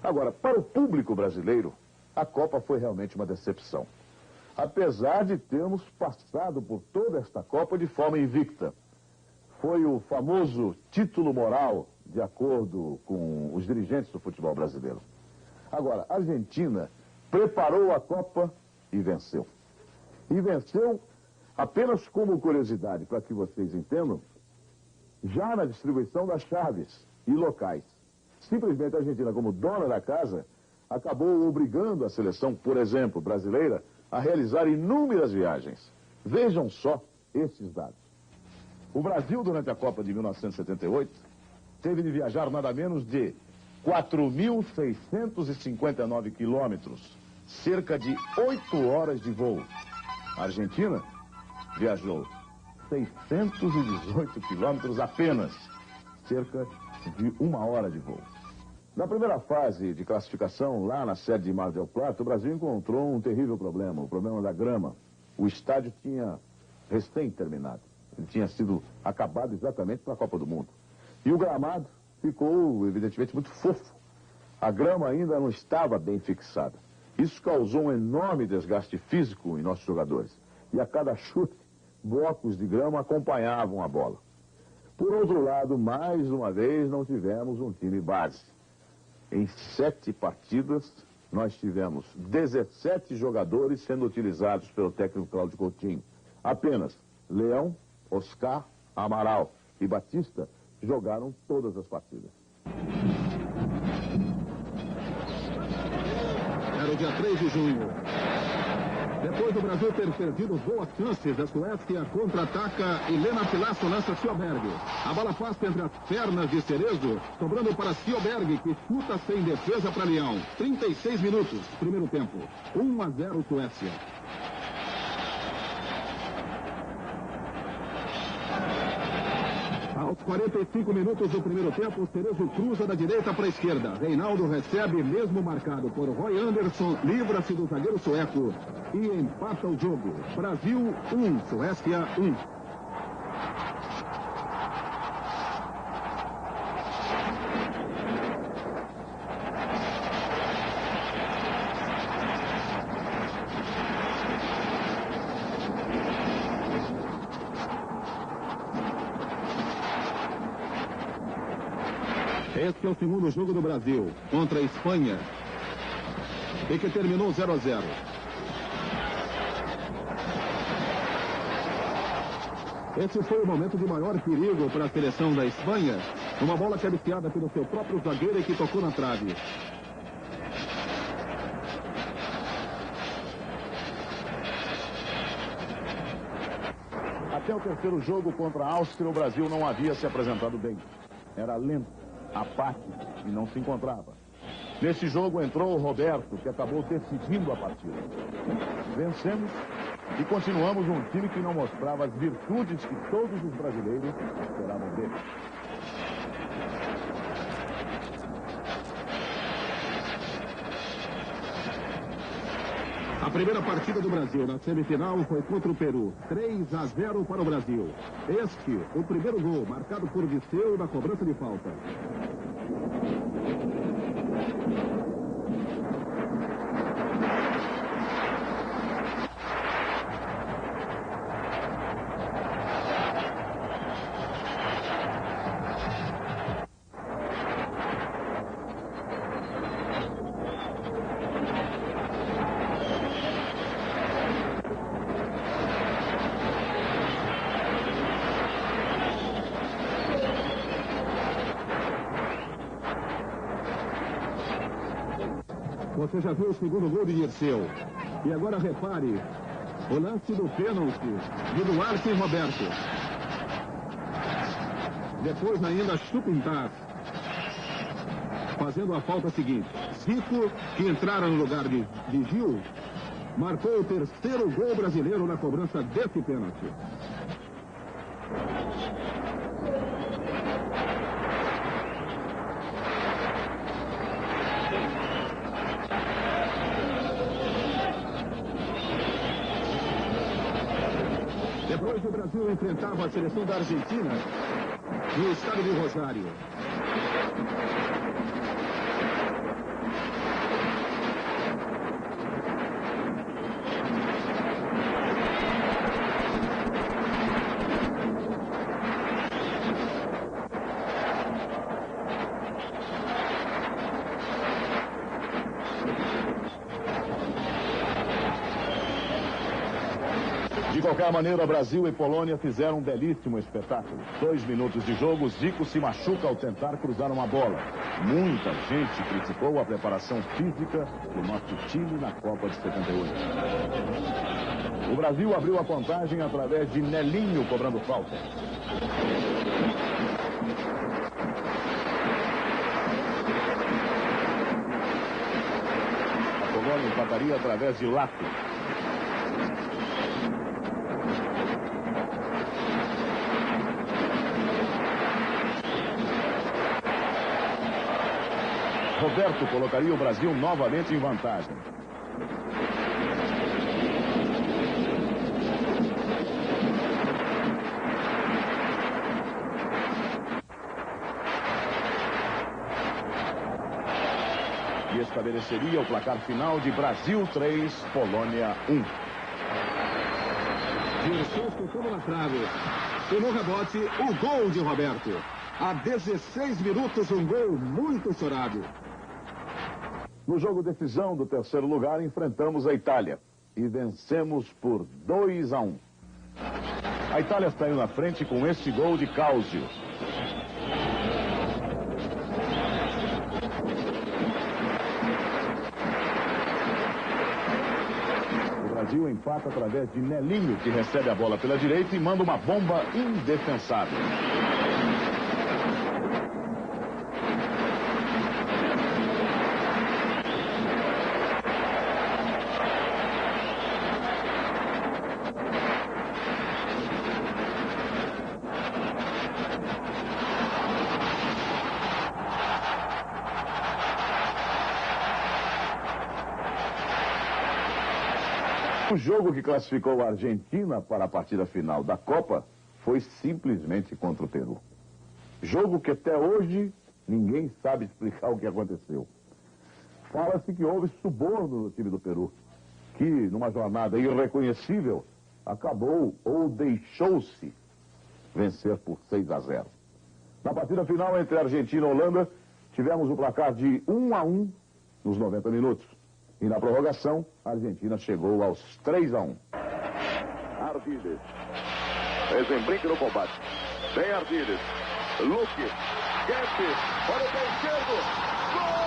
Agora, para o público brasileiro, a Copa foi realmente uma decepção. Apesar de termos passado por toda esta Copa de forma invicta. Foi o famoso título moral, de acordo com os dirigentes do futebol brasileiro. Agora, a Argentina preparou a Copa e venceu. E venceu, apenas como curiosidade, para que vocês entendam, já na distribuição das chaves e locais. Simplesmente a Argentina, como dona da casa, acabou obrigando a seleção, por exemplo, brasileira, a realizar inúmeras viagens. Vejam só esses dados. O Brasil, durante a Copa de 1978, teve de viajar nada menos de 4.659 quilômetros, cerca de 8 horas de voo. A Argentina viajou 618 quilômetros apenas, cerca de 1 hora de voo. Na primeira fase de classificação, lá na sede de Mar del Plata, o Brasil encontrou um terrível problema, o problema da grama. O estádio tinha recém-terminado. Ele tinha sido acabado exatamente para a Copa do Mundo. E o gramado ficou, evidentemente, muito fofo. A grama ainda não estava bem fixada. Isso causou um enorme desgaste físico em nossos jogadores. E a cada chute, blocos de grama acompanhavam a bola. Por outro lado, mais uma vez, não tivemos um time base. Em 7 partidas, nós tivemos 17 jogadores sendo utilizados pelo técnico Cláudio Coutinho. Apenas Leão, Oscar, Amaral e Batista jogaram todas as partidas. Era o dia 3 de junho. Depois do Brasil ter perdido boas chances, a Suécia contra-ataca e Lennart Larsson lança Sjöberg. A bola passa entre as pernas de Cerezo, sobrando para Sjöberg, que chuta sem defesa para Leão. 36 minutos, primeiro tempo. 1-0 Suécia. Aos 45 minutos do primeiro tempo, Cerezo cruza da direita para a esquerda. Reinaldo recebe, mesmo marcado por Roy Anderson, livra-se do zagueiro sueco e empata o jogo. Brasil 1, Suécia 1. Este é o segundo jogo do Brasil contra a Espanha e que terminou 0-0. Esse foi o momento de maior perigo para a seleção da Espanha. Uma bola cabeceada pelo seu próprio zagueiro e que tocou na trave. Até o terceiro jogo contra a Áustria, o Brasil não havia se apresentado bem. Era lento, apático e não se encontrava. Nesse jogo entrou o Roberto, que acabou decidindo a partida. Vencemos e continuamos um time que não mostrava as virtudes que todos os brasileiros esperavam dele. A primeira partida do Brasil na semifinal foi contra o Peru. 3-0 para o Brasil. Este, o primeiro gol, marcado por Viseu na cobrança de falta. Você já viu o segundo gol de Dirceu. E agora repare o lance do pênalti de Duarte e Roberto. Depois ainda Chupintar, fazendo a falta seguinte. Zico, que entrara no lugar de Gil, marcou o terceiro gol brasileiro na cobrança desse pênalti. Depois o Brasil enfrentava a seleção da Argentina no estado de Rosário. De qualquer maneira, Brasil e Polônia fizeram um belíssimo espetáculo. 2 minutos de jogo, Zico se machuca ao tentar cruzar uma bola. Muita gente criticou a preparação física do nosso time na Copa de 78. O Brasil abriu a contagem através de Nelinho cobrando falta. A Polônia empataria através de Lato. Roberto colocaria o Brasil novamente em vantagem. E estabeleceria o placar final de Brasil 3, Polônia 1. Dirceu tocando na trave. E no rebote, o gol de Roberto. Há 16 minutos, um gol muito chorado. No jogo decisão do terceiro lugar, enfrentamos a Itália e vencemos por 2-1. A Itália saiu na frente com este gol de Cáusio. O Brasil empata através de Nelinho, que recebe a bola pela direita e manda uma bomba indefensável. O jogo que classificou a Argentina para a partida final da Copa foi simplesmente contra o Peru. Jogo que até hoje ninguém sabe explicar o que aconteceu. Fala-se que houve suborno no time do Peru, que numa jornada irreconhecível acabou ou deixou-se vencer por 6-0. Na partida final entre Argentina e Holanda, tivemos o placar de 1-1 nos 90 minutos. E na prorrogação, a Argentina chegou aos 3-1. Ardiles. Desembrique no combate. Tem Ardiles. Luque. Guedes. Para o pé esquerdo. Gol!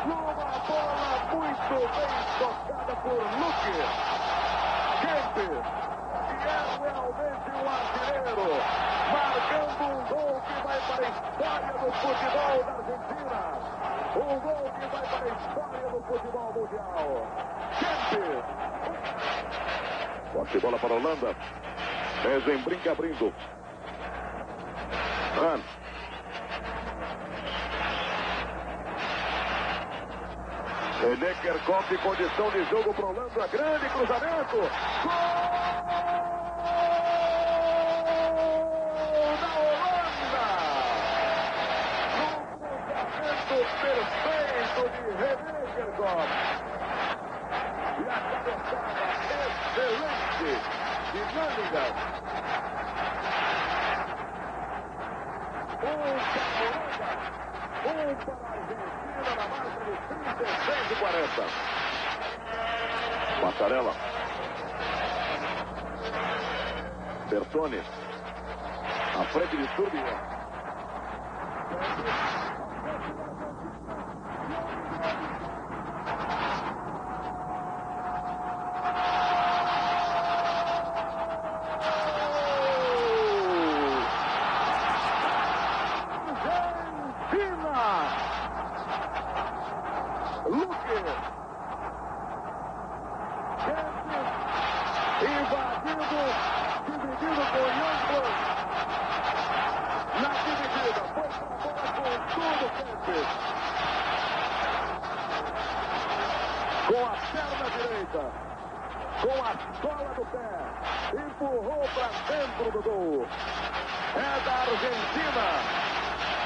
Numa bola muito bem tocada por Luque. Guedes. Que é realmente um artilheiro. Marcando um gol que vai para a história do futebol da Argentina. Um gol que vai para a história do futebol mundial. Kempes. Forte bola para a Holanda. Desembrica abrindo. Ran. Neckerkop, condição de jogo para a Holanda. Grande cruzamento. Gol! Perfeito de René Kerkop. E a cabeçada excelente de Nanninga. Para a Argentina na marca de 36-40. Passarela. Bertone. À frente de tudo. Com a perna direita, com a sola do pé, empurrou para dentro do gol. É da Argentina.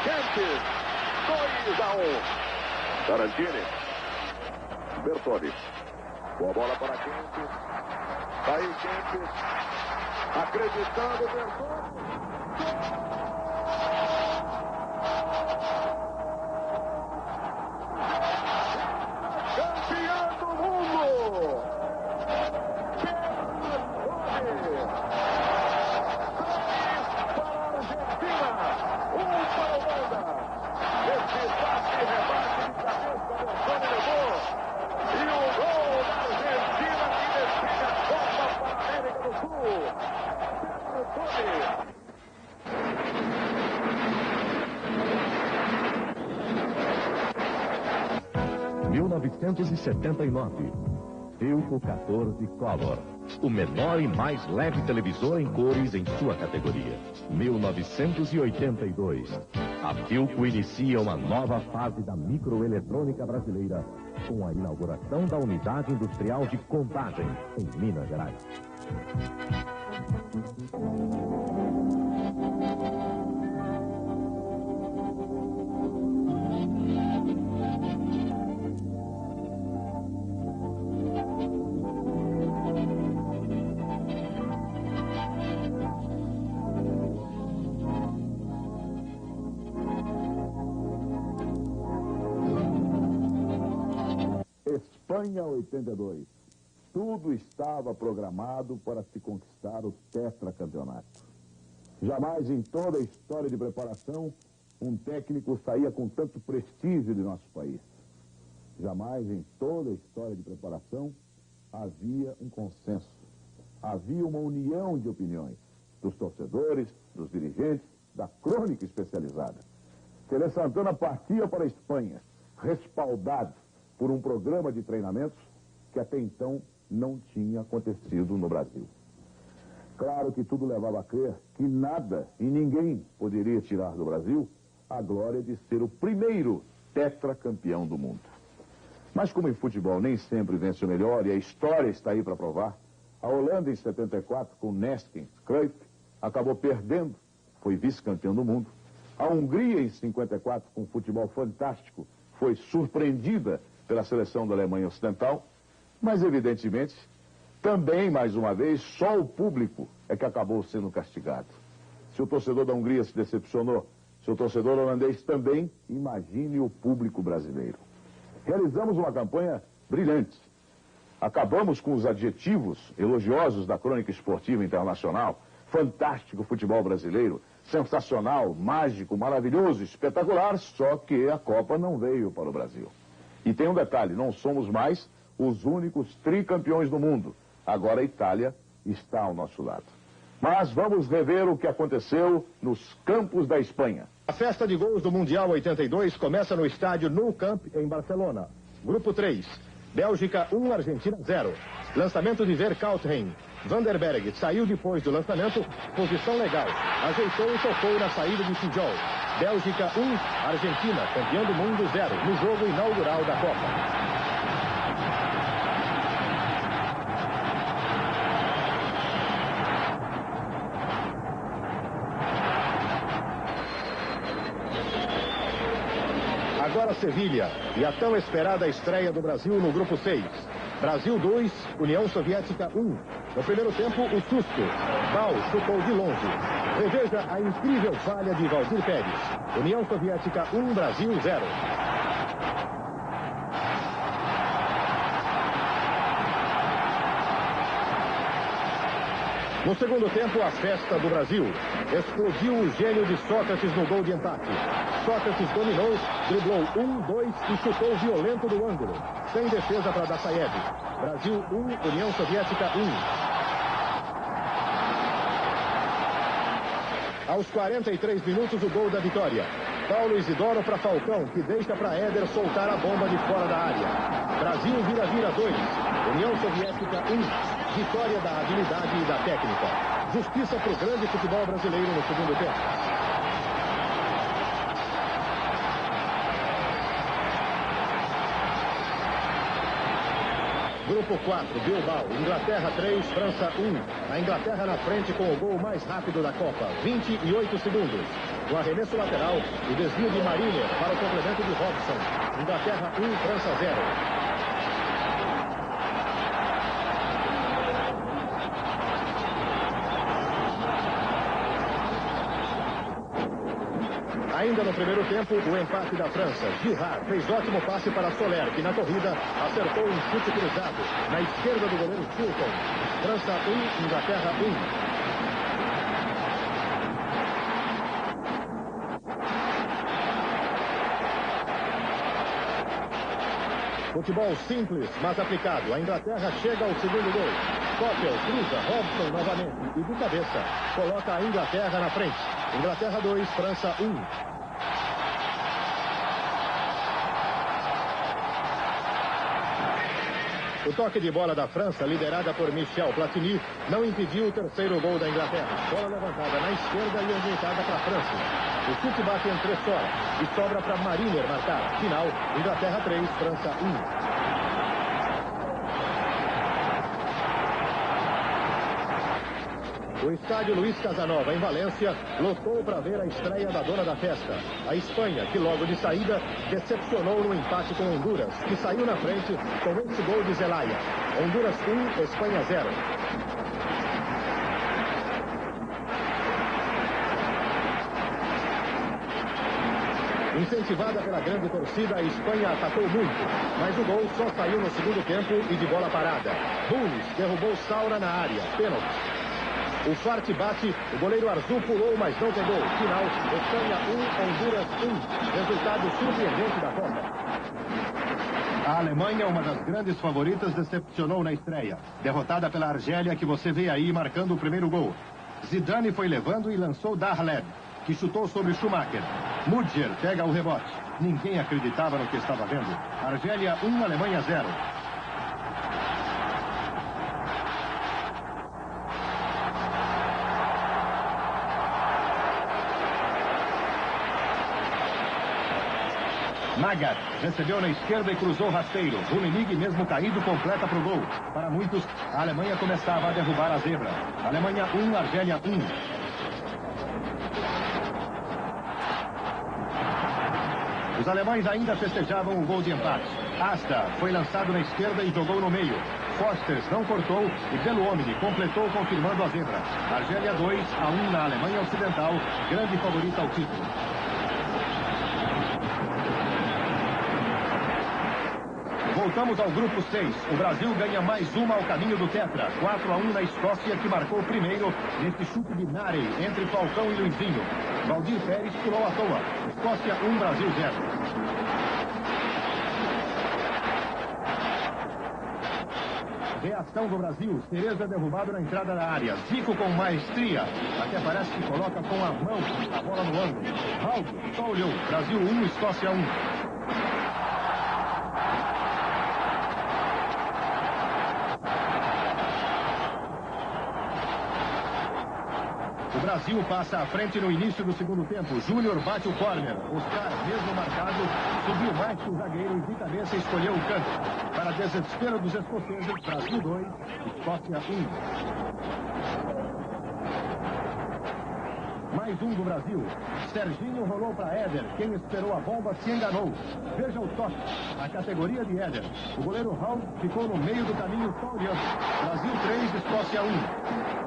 Kempes, 2-1. Tarantini. Bertoni. Boa bola para Kempes. Aí Kempes, acreditando, Bertoni. Em 1979, Philco 14 Color, o menor e mais leve televisor em cores em sua categoria. 1982, a Philco inicia uma nova fase da microeletrônica brasileira com a inauguração da unidade industrial de Contagem, em Minas Gerais. Espanha 82. Tudo estava programado para se conquistar o tetracampeonato. Jamais em toda a história de preparação um técnico saía com tanto prestígio de nosso país. Jamais em toda a história de preparação havia um consenso. Havia uma união de opiniões dos torcedores, dos dirigentes, da crônica especializada. Tele Santana partia para a Espanha, respaldado por um programa de treinamentos que até então não tinha acontecido no Brasil. Claro que tudo levava a crer que nada e ninguém poderia tirar do Brasil a glória de ser o primeiro tetracampeão do mundo. Mas como em futebol nem sempre vence o melhor, e a história está aí para provar, a Holanda em 74 com Neskens, Cruyff, acabou perdendo, foi vice-campeão do mundo. A Hungria em 54 com um futebol fantástico foi surpreendida pela seleção da Alemanha Ocidental, mas evidentemente, também, mais uma vez, só o público é que acabou sendo castigado. Se o torcedor da Hungria se decepcionou, se o torcedor holandês também, imagine o público brasileiro. Realizamos uma campanha brilhante. Acabamos com os adjetivos elogiosos da crônica esportiva internacional. Fantástico futebol brasileiro, sensacional, mágico, maravilhoso, espetacular, só que a Copa não veio para o Brasil. E tem um detalhe, não somos mais os únicos tricampeões do mundo. Agora a Itália está ao nosso lado. Mas vamos rever o que aconteceu nos campos da Espanha. A festa de gols do Mundial 82 começa no estádio Nou Camp, em Barcelona. Grupo 3, Bélgica 1, Argentina 0. Lançamento de Verkauthen. Vanderberg saiu depois do lançamento, posição legal. Ajeitou e tocou na saída de Pujol. Bélgica 1, Argentina, campeão do mundo 0, no jogo inaugural da Copa. Agora Sevilha e a tão esperada estreia do Brasil no Grupo 6. Brasil 2, União Soviética 1. No primeiro tempo, o susto. Val chutou de longe. Reveja a incrível falha de Valdir Pérez. União Soviética 1, Brasil 0. No segundo tempo, a festa do Brasil. Explodiu o gênio de Sócrates no gol de empate. Sócrates dominou, driblou 1-2 e chutou violento do ângulo. Sem defesa para Dassaev. Brasil 1, União Soviética 1. Aos 43 minutos, o gol da vitória. Paulo Isidoro para Falcão, que deixa para Éder soltar a bomba de fora da área. Brasil vira 2. União Soviética 1. Vitória da habilidade e da técnica. Justiça para o grande futebol brasileiro no segundo tempo. Grupo 4, Bilbao, Inglaterra 3, França 1. A Inglaterra na frente com o gol mais rápido da Copa, 28 segundos. O arremesso lateral, o desvio de Mariner para o complemento de Robson. Inglaterra 1, França 0. Ainda no primeiro tempo, o empate da França. Girard fez ótimo passe para Soler, que na corrida acertou um chute cruzado na esquerda do goleiro Chilton. França 1, Inglaterra 1. Futebol simples, mas aplicado. A Inglaterra chega ao segundo gol. Coppel cruza, Robson novamente e de cabeça coloca a Inglaterra na frente. Inglaterra 2, França 1. O toque de bola da França, liderada por Michel Platini, não impediu o terceiro gol da Inglaterra. Bola levantada na esquerda e ajeitada para a França. O chute bate em Tressor e sobra para Mariner marcar. Final, Inglaterra 3, França 1. O estádio Luiz Casanova, em Valência, lotou para ver a estreia da dona da festa. A Espanha, que logo de saída decepcionou no empate com Honduras, que saiu na frente com esse gol de Zelaya. Honduras 1, Espanha 0. Incentivada pela grande torcida, a Espanha atacou muito, mas o gol só saiu no segundo tempo e de bola parada. Bulnes derrubou Saura na área. Pênalti. O forte bate, o goleiro Arzu pulou, mas não pegou. Final, Espanha 1, Honduras 1. Resultado surpreendente da Copa. A Alemanha, uma das grandes favoritas, decepcionou na estreia. Derrotada pela Argélia, que você vê aí marcando o primeiro gol. Zidane foi levando e lançou Darleb, que chutou sobre Schumacher. Mudger pega o rebote. Ninguém acreditava no que estava vendo. Argélia 1, Alemanha 0. Magat recebeu na esquerda e cruzou rasteiro. Rummenigge, mesmo caído, completa para o gol. Para muitos, a Alemanha começava a derrubar a zebra. Alemanha 1, Argélia 1. Os alemães ainda festejavam o gol de empate. Asta foi lançado na esquerda e jogou no meio. Fosters não cortou e Beluomini completou, confirmando a zebra. Argélia 2-1 na Alemanha Ocidental, grande favorita ao título. Voltamos ao grupo 6. O Brasil ganha mais uma ao caminho do Tetra. 4-1 na Escócia, que marcou o primeiro neste chute de Narey entre Falcão e Luizinho. Valdir Pérez pulou à toa. Escócia 1, Brasil 0. Reação do Brasil. Cereza derrubado na entrada da área. Zico com maestria. Até parece que coloca com a mão a bola no ângulo. Raul só olhou. Brasil 1, Escócia 1. O Brasil passa à frente no início do segundo tempo. Júnior bate o córner. Oscar, mesmo marcado, subiu mais que o zagueiro e de cabeça escolheu o canto. Para desespero dos escoceses, Brasil 2, Escócia 1. Mais um do Brasil. Serginho rolou para Éder. Quem esperou a bomba se enganou. Veja o toque. A categoria de Éder. O goleiro Raul ficou no meio do caminho só olhando. Brasil 3, Escócia 1.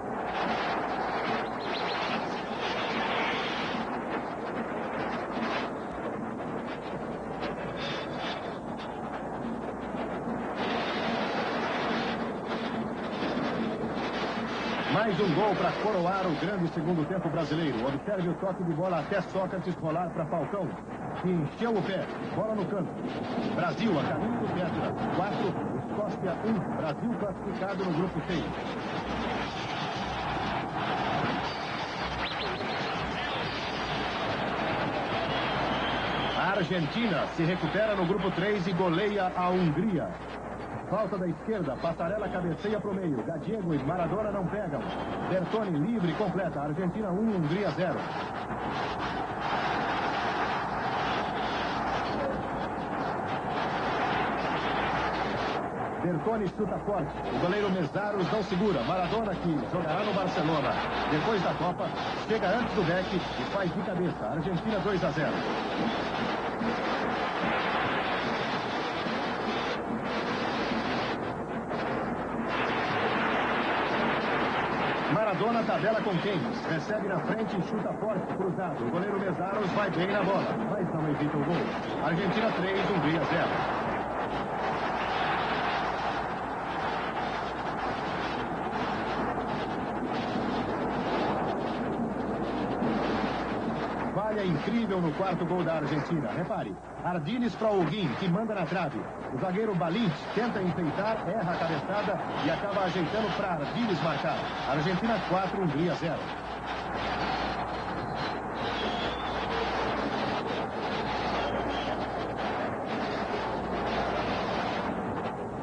Mais um gol para coroar o grande segundo tempo brasileiro. Observe o toque de bola até Sócrates rolar para Falcão, que encheu o pé. Bola no canto. Brasil a caminho do Tetra. 4, Escócia 1. Brasil classificado no grupo 6. A Argentina se recupera no grupo 3 e goleia a Hungria. Falta da esquerda, Passarella cabeceia pro meio. Gadiego e Maradona não pegam. Bertoni livre completa. Argentina 1, Hungria 0. Bertoni chuta forte. O goleiro Mesaros não segura. Maradona, que jogará no Barcelona. Depois da Copa, chega antes do Beck e faz de cabeça. Argentina 2-0. Maradona tabela com Keynes, recebe na frente e chuta forte, cruzado. O goleiro Mesaros vai bem na bola, mas não evita o gol. Argentina 3, Hungria 0. Falha incrível no quarto gol da Argentina. Repare, Ardiles para Huguin, que manda na trave. O zagueiro Balint tenta enfeitar, erra a cabeçada e acaba ajeitando para Ardiles marcar. Argentina 4, Hungria 0.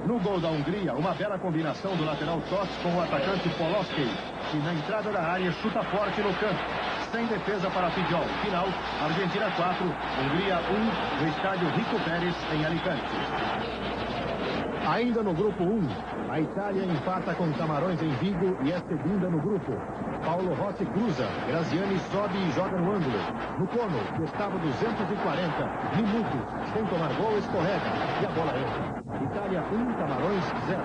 No gol da Hungria, uma bela combinação do lateral Tots com o atacante Poloski, que na entrada da área chuta forte no canto. Sem defesa para Pidol. Final, Argentina 4, Hungria 1, no estádio Rico Pérez, em Alicante. Ainda no grupo 1, a Itália empata com Camarões em Vigo e é segunda no grupo. Paulo Rossi cruza, Graziani sobe e joga no ângulo. No cono, que estava 240 minutos, sem tomar gol, escorrega e a bola entra. Itália 1, Camarões 0.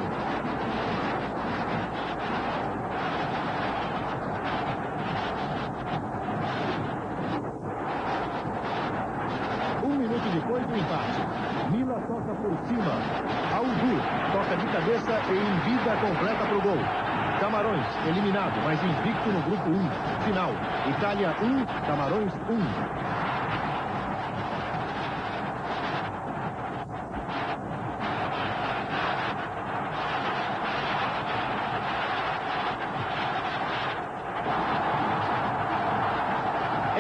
Depois do empate, Mila toca por cima. Aldu toca de cabeça e envida completa para o gol. Camarões eliminado, mas invicto no grupo 1. Final, Itália 1, Camarões 1.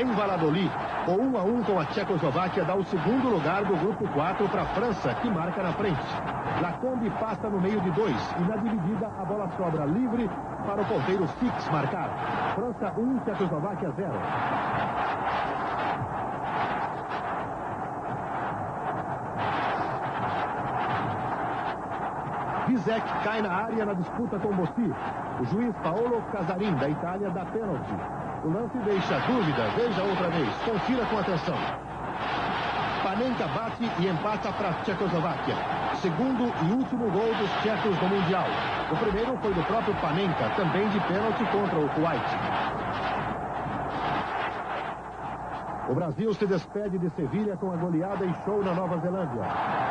Em Valladolid, o 1-1 com a Tchecoslováquia dá o segundo lugar do grupo 4 para a França, que marca na frente. Lacombe passa no meio de 2 e na dividida a bola sobra livre para o ponteiro Six marcar. França 1, Tchecoslováquia 0. Bizek cai na área na disputa com Bossi. O juiz Paolo Casarin, da Itália, dá pênalti. O lance deixa dúvida, veja outra vez, confira com atenção. Panenka bate e empata para a Tchecoslováquia. Segundo e último gol dos tchecos no Mundial. O primeiro foi do próprio Panenka, também de pênalti contra o Kuwait. O Brasil se despede de Sevilha com a goleada e show na Nova Zelândia.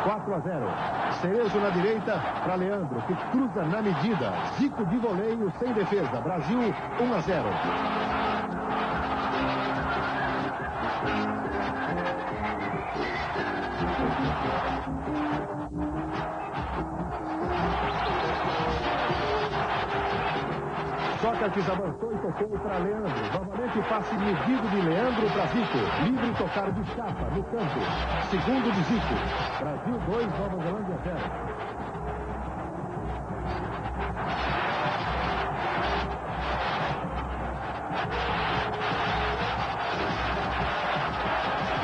4-0. Cerezo na direita para Leandro, que cruza na medida. Zico de voleio sem defesa. Brasil 1-0. Sócrates avançou e tocou para Leandro. Novamente passe medido de Leandro para Zico. Livre tocar de chapa no campo. Segundo de Zico. Brasil 2, Nova Zelândia 0.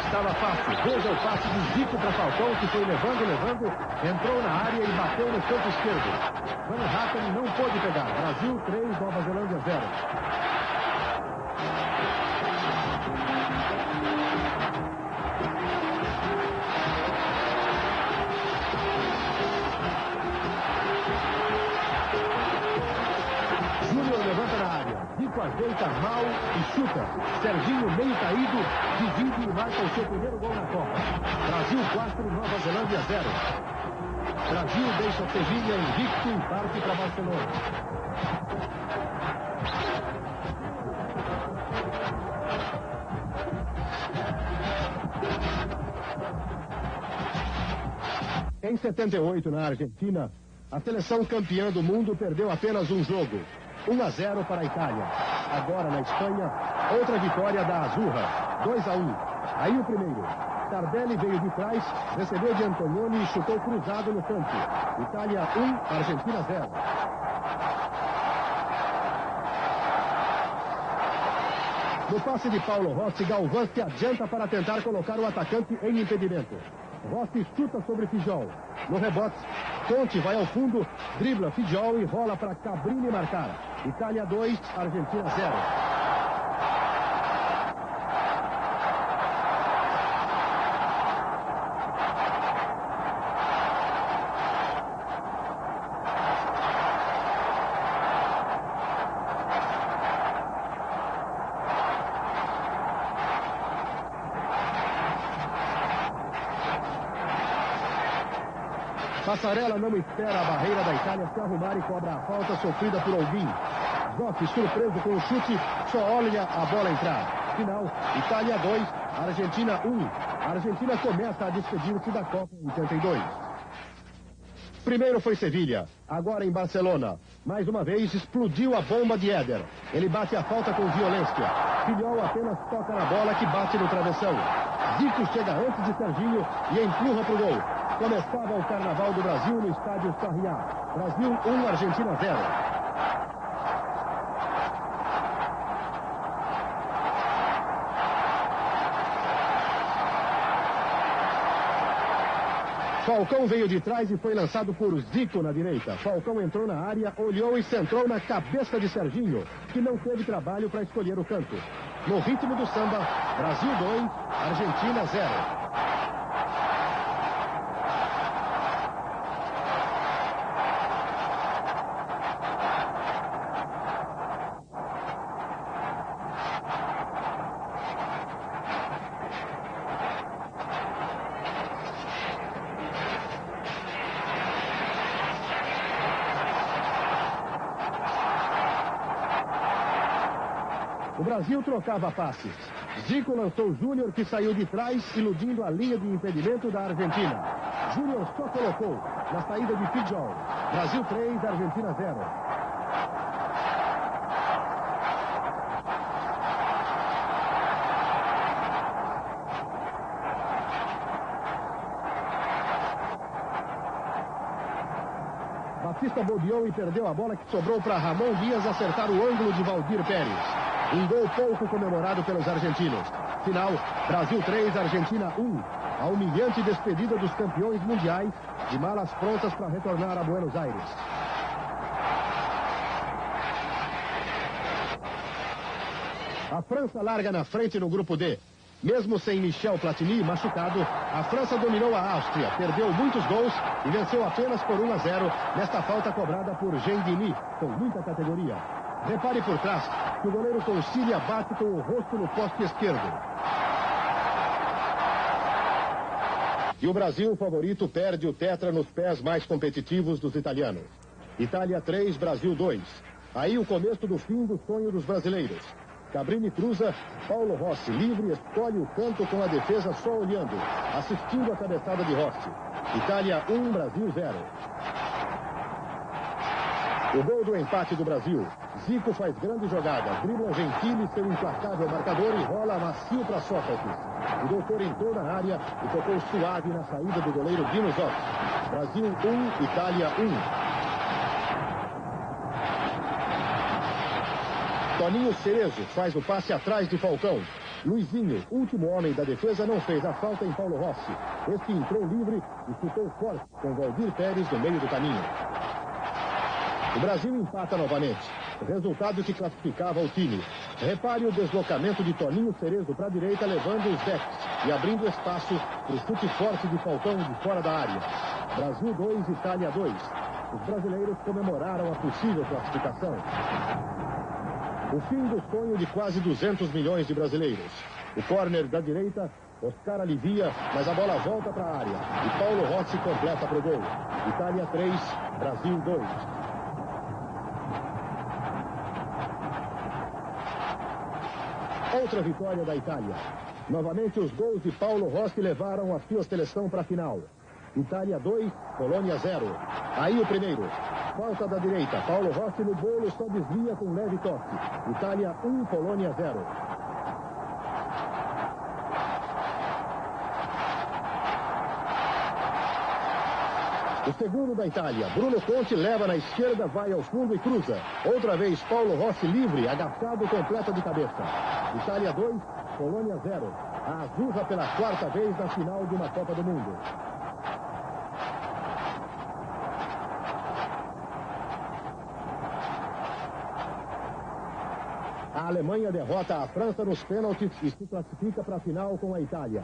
Estava fácil. Veja o passe de Zico para Falcão, que foi levando, entrou na área e bateu no canto esquerdo. Van Hatten não pôde pegar. Brasil 3, Nova Zelândia 0. Júnior levanta na área. Zico ajeita mal e chuta. Serginho meio caído, divide e marca o seu primeiro gol na Copa. Brasil 4, Nova Zelândia 0. Brasil deixa Sevilha invicto e parte para Barcelona. Em 78, na Argentina, a seleção campeã do mundo perdeu apenas um jogo, 1-0 para a Itália. Agora, na Espanha, outra vitória da Azurra, 2-1. Aí o primeiro. Tardelli veio de trás, recebeu de Antonioni e chutou cruzado no campo. Itália 1, Argentina 0. No passe de Paulo Rossi, Galvão se adianta para tentar colocar o atacante em impedimento. Rossi chuta sobre Fijol. No rebote, Conte vai ao fundo, dribla Fijol e rola para Cabrini marcar. Itália 2, Argentina 0. Passarella não espera a barreira da Itália se arrumar e cobra a falta sofrida por Olguin. Zoff, surpreso com o chute, só olha a bola entrar. Final, Itália 2, Argentina 1. A Argentina começa a despedir-se da Copa 82. Primeiro foi Sevilha, agora em Barcelona. Mais uma vez explodiu a bomba de Éder. Ele bate a falta com violência. Fillol apenas toca na bola que bate no travessão. Zico chega antes de Serginho e empurra para o gol. Começava o Carnaval do Brasil no estádio Sarriá. Brasil 1, Argentina 0. Falcão veio de trás e foi lançado por Zico na direita. Falcão entrou na área, olhou e centrou na cabeça de Serginho, que não teve trabalho para escolher o canto. No ritmo do samba, Brasil 2, Argentina 0. O Brasil trocava passes. Zico lançou Júnior, que saiu de trás, iludindo a linha de impedimento da Argentina. Júnior só colocou na saída de Fijol. Brasil 3, Argentina 0. Batista bobeou e perdeu a bola que sobrou para Ramon Dias acertar o ângulo de Valdir Pérez. Um gol pouco comemorado pelos argentinos. Final, Brasil 3, Argentina 1. A humilhante despedida dos campeões mundiais, de malas prontas para retornar a Buenos Aires. A França larga na frente no grupo D. Mesmo sem Michel Platini machucado, a França dominou a Áustria, perdeu muitos gols e venceu apenas por 1-0 nesta falta cobrada por Gendini, com muita categoria. Repare por trás que o goleiro Concilia bate com o rosto no poste esquerdo. E o Brasil, favorito, perde o tetra nos pés mais competitivos dos italianos. Itália 3, Brasil 2. Aí o começo do fim do sonho dos brasileiros. Cabrini cruza, Paulo Rossi livre, escolhe o canto com a defesa só olhando, assistindo a cabeçada de Rossi. Itália 1, Brasil 0. O gol do empate do Brasil. Zico faz grande jogada, dribla Gentili, seu implacável marcador e rola macio para Sócrates. O doutor entrou na área e tocou suave na saída do goleiro Dino Zoff. Brasil 1, Itália 1. Toninho Cerezo faz o passe atrás de Falcão. Luizinho, último homem da defesa, não fez a falta em Paulo Rossi. Este entrou livre e chutou forte com Valdir Pérez no meio do caminho. O Brasil empata novamente. Resultado que classificava o time. Repare o deslocamento de Toninho Cerezo para a direita, levando os backs e abrindo espaço para o chute forte de Falcão de fora da área. Brasil 2, Itália 2. Os brasileiros comemoraram a possível classificação. O fim do sonho de quase 200 milhões de brasileiros. O córner da direita, Oscar alivia, mas a bola volta para a área. E Paulo Rossi completa para o gol. Itália 3, Brasil 2. Outra vitória da Itália. Novamente os gols de Paulo Rossi levaram a sua seleção para a final. Itália 2, Polônia 0. Aí o primeiro. Falta da direita. Paulo Rossi no bolo, só desvia com leve toque. Itália 1, Polônia 0. O segundo da Itália, Bruno Conte leva na esquerda, vai ao fundo e cruza. Outra vez, Paulo Rossi livre, agachado, completa de cabeça. Itália 2, Polônia 0. A Azurra pela quarta vez na final de uma Copa do Mundo. A Alemanha derrota a França nos pênaltis e se classifica para a final com a Itália.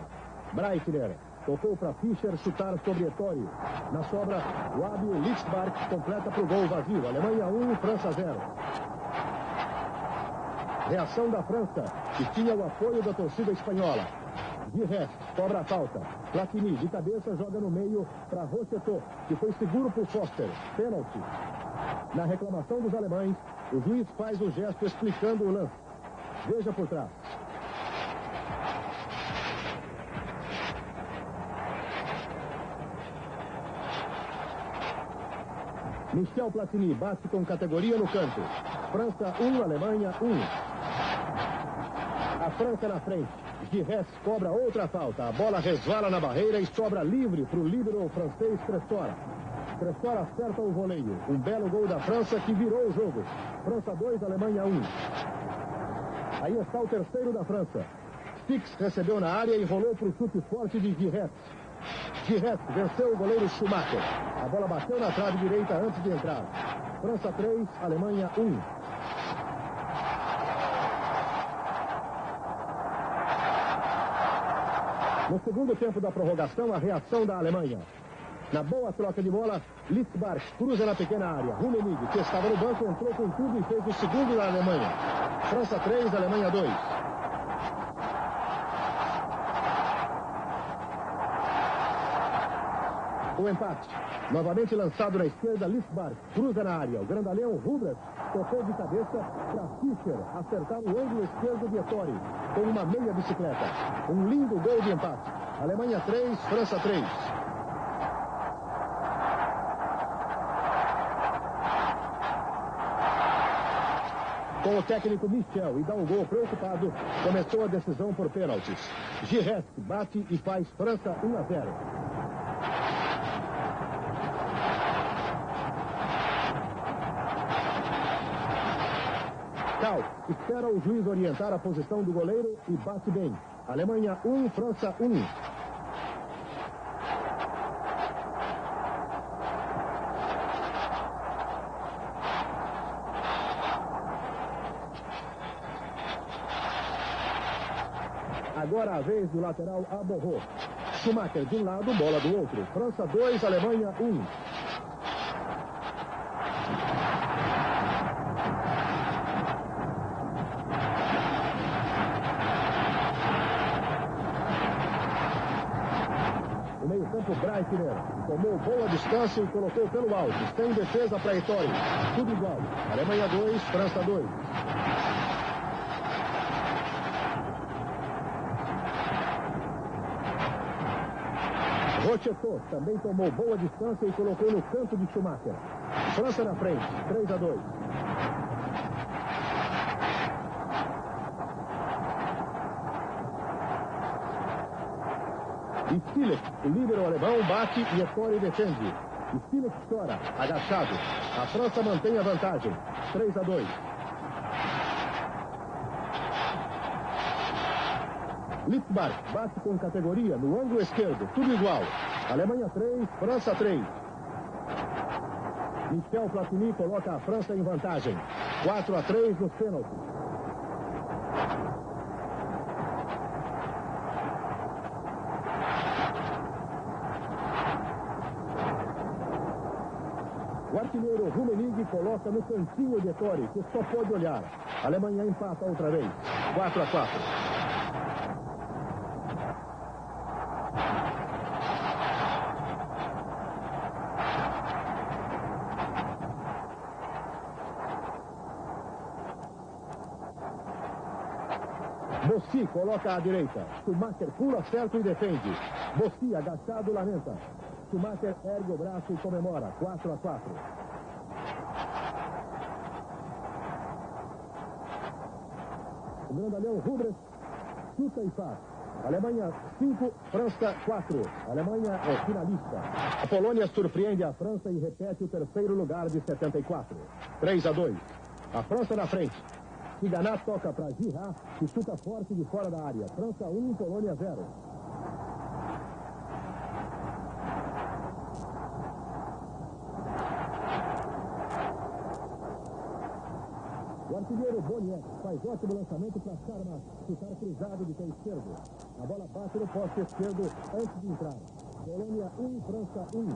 Breitner tocou para Fischer chutar sobre Ettori. Na sobra, o hábil Litzbark completa para o gol vazio. Alemanha 1, França 0. Reação da França, que tinha o apoio da torcida espanhola. Giresse cobra a falta. Platini, de cabeça, joga no meio para Rocheteau, que foi seguro por Foster. Pênalti. Na reclamação dos alemães, o juiz faz o gesto explicando o lance. Veja por trás. Michel Platini bate com categoria no canto. França 1, Alemanha 1. A França na frente. Giresse cobra outra falta. A bola resvala na barreira e sobra livre para o líbero francês Crestor. Crestor acerta o voleio. Um belo gol da França que virou o jogo. França 2, Alemanha 1. Aí está o terceiro da França. Stix recebeu na área e rolou para o chute forte de Giresse. Giresse venceu o goleiro Schumacher. A bola bateu na trave direita antes de entrar. França 3, Alemanha 1. No segundo tempo da prorrogação, a reação da Alemanha. Na boa troca de bola, Litzbark cruza na pequena área. Rummenigge, que estava no banco, entrou com tudo e fez o segundo da Alemanha. França 3, Alemanha 2. O empate. Novamente lançado na esquerda, Litzbark cruza na área. O grandalhão Rubens tocou de cabeça para Fischer acertar o ângulo esquerdo de Ettori com uma meia bicicleta. Um lindo gol de empate. Alemanha 3, França 3. Com o técnico Michel e dá um gol preocupado, começou a decisão por pênaltis. Giresse bate e faz França 1-0. Cal espera o juiz orientar a posição do goleiro e bate bem. Alemanha 1, França 1. Agora a vez do lateral Aborro. Schumacher de um lado, bola do outro. França 2, Alemanha 1. O meio-campo Breitner tomou boa distância e colocou pelo alto. Tem defesa para Ettori. Tudo igual. Alemanha 2, França 2. Rocheteau também tomou boa distância e colocou no canto de Schumacher. França na frente, 3-2. Stilic, o líbero alemão, bate e Ettori defende. Stilic chora, agachado. A França mantém a vantagem, 3-2. Litzbark bate com categoria no ângulo esquerdo, tudo igual. Alemanha 3, França 3. Michel Platini coloca a França em vantagem, 4-3 nos pênaltis. O artilheiro Rummenigge coloca no cantinho de Ettori, que só pode olhar. A Alemanha empata outra vez, 4-4. Bossi coloca à direita. Schumacher pula certo e defende. Bossi agachado lamenta. Schumacher ergue o braço e comemora. 4-4. O grandalhão Rubens chuta e faz. Alemanha 5, França 4. Alemanha é finalista. A Polônia surpreende a França e repete o terceiro lugar de 74. 3-2. A França na frente. Tsiganá toca para Girard, que chuta forte de fora da área. França 1, Polônia 0. O artilheiro Boniek faz ótimo lançamento para Charmas, chutar cruzado de pé esquerdo. A bola bate no poste esquerdo antes de entrar. Polônia 1, França 1.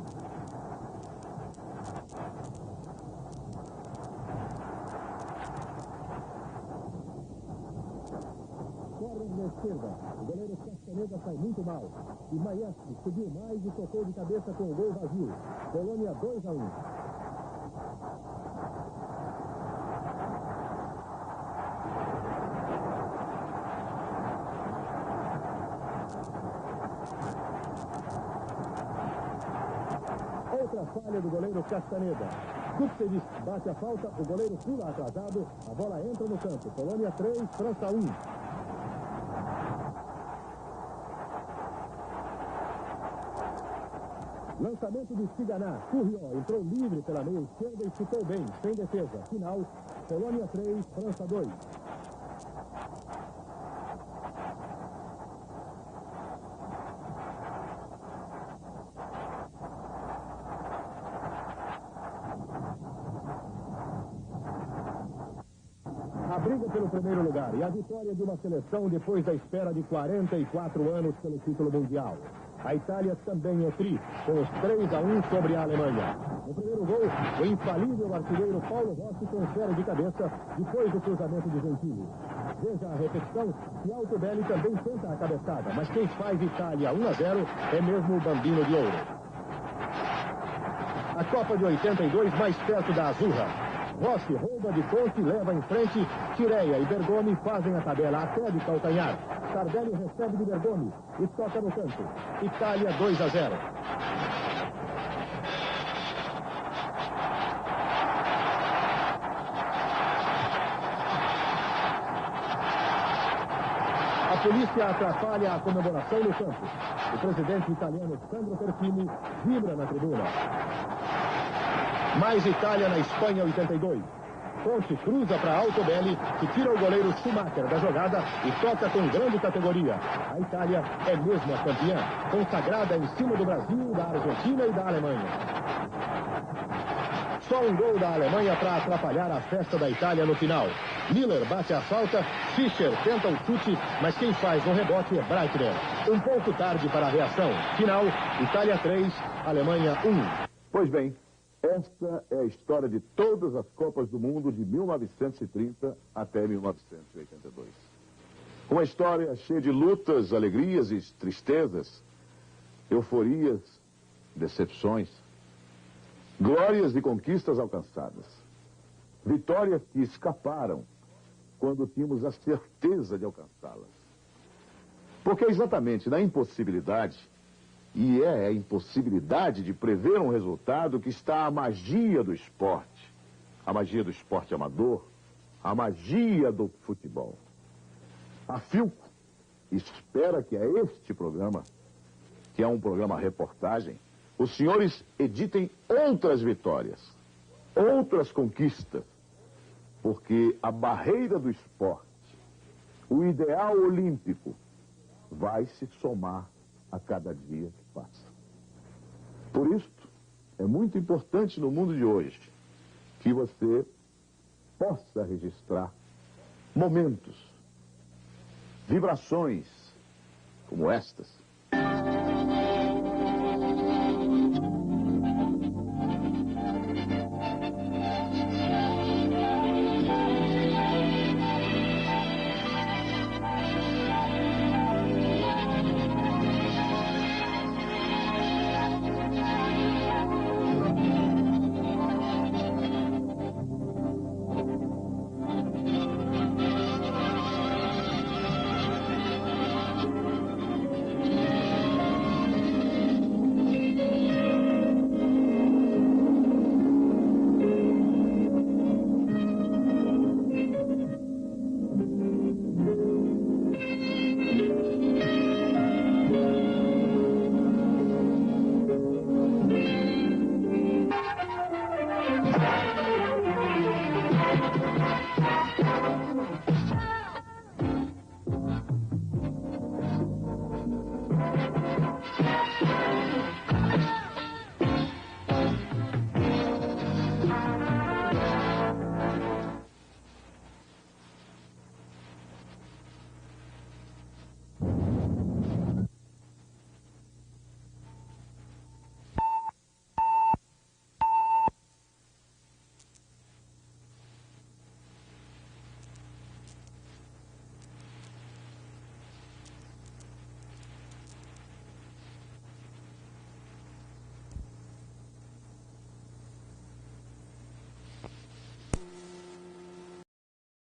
Corre na esquerda. O goleiro Castaneda sai muito mal. E Maestri subiu mais e tocou de cabeça com o gol vazio. Polônia 2-1. Outra falha do goleiro Castaneda. Kupcevic bate a falta, o goleiro pula atrasado, a bola entra no campo. Polônia 3, França 1. Lançamento de Tsiganá. Currió entrou livre pela meia esquerda e chutou bem, sem defesa. Final, Polônia 3, França 2. A briga pelo primeiro lugar e a vitória de uma seleção depois da espera de 44 anos pelo título mundial. A Itália também é tri, com os 3-1 sobre a Alemanha. No primeiro gol, o infalível artilheiro Paulo Rossi confere de cabeça depois do cruzamento de Gentili. Veja a repetição, e Altobelli também tenta a cabeçada, mas quem faz Itália 1-0 é mesmo o Bambino de Ouro. A Copa de 82 mais perto da Azurra. Rossi rouba de Conte, leva em frente, Tireia e Bergomi fazem a tabela até de calcanhar. Tardelli recebe de Bergomi e toca no canto. Itália 2-0. A polícia atrapalha a comemoração no campo. O presidente italiano Sandro Pertini vibra na tribuna. Mais Itália na Espanha 82. Conte cruza para Altobelli, que tira o goleiro Schumacher da jogada e toca com grande categoria. A Itália é mesmo a campeã, consagrada em cima do Brasil, da Argentina e da Alemanha. Só um gol da Alemanha para atrapalhar a festa da Itália no final. Miller bate a falta, Fischer tenta o chute, mas quem faz no rebote é Breitner. Um pouco tarde para a reação. Final, Itália 3, Alemanha 1. Pois bem, esta é a história de todas as Copas do Mundo de 1930 até 1982. Uma história cheia de lutas, alegrias e tristezas, euforias, decepções, glórias e conquistas alcançadas, vitórias que escaparam quando tínhamos a certeza de alcançá-las. Porque é exatamente na impossibilidade, e é a impossibilidade de prever um resultado, que está a magia do esporte. A magia do esporte amador, a magia do futebol. A Philco espera que a este programa, que é um programa reportagem, os senhores editem outras vitórias, outras conquistas, porque a barreira do esporte, o ideal olímpico, vai se somar a cada dia que passa. Por isso, é muito importante no mundo de hoje que você possa registrar momentos, vibrações como estas,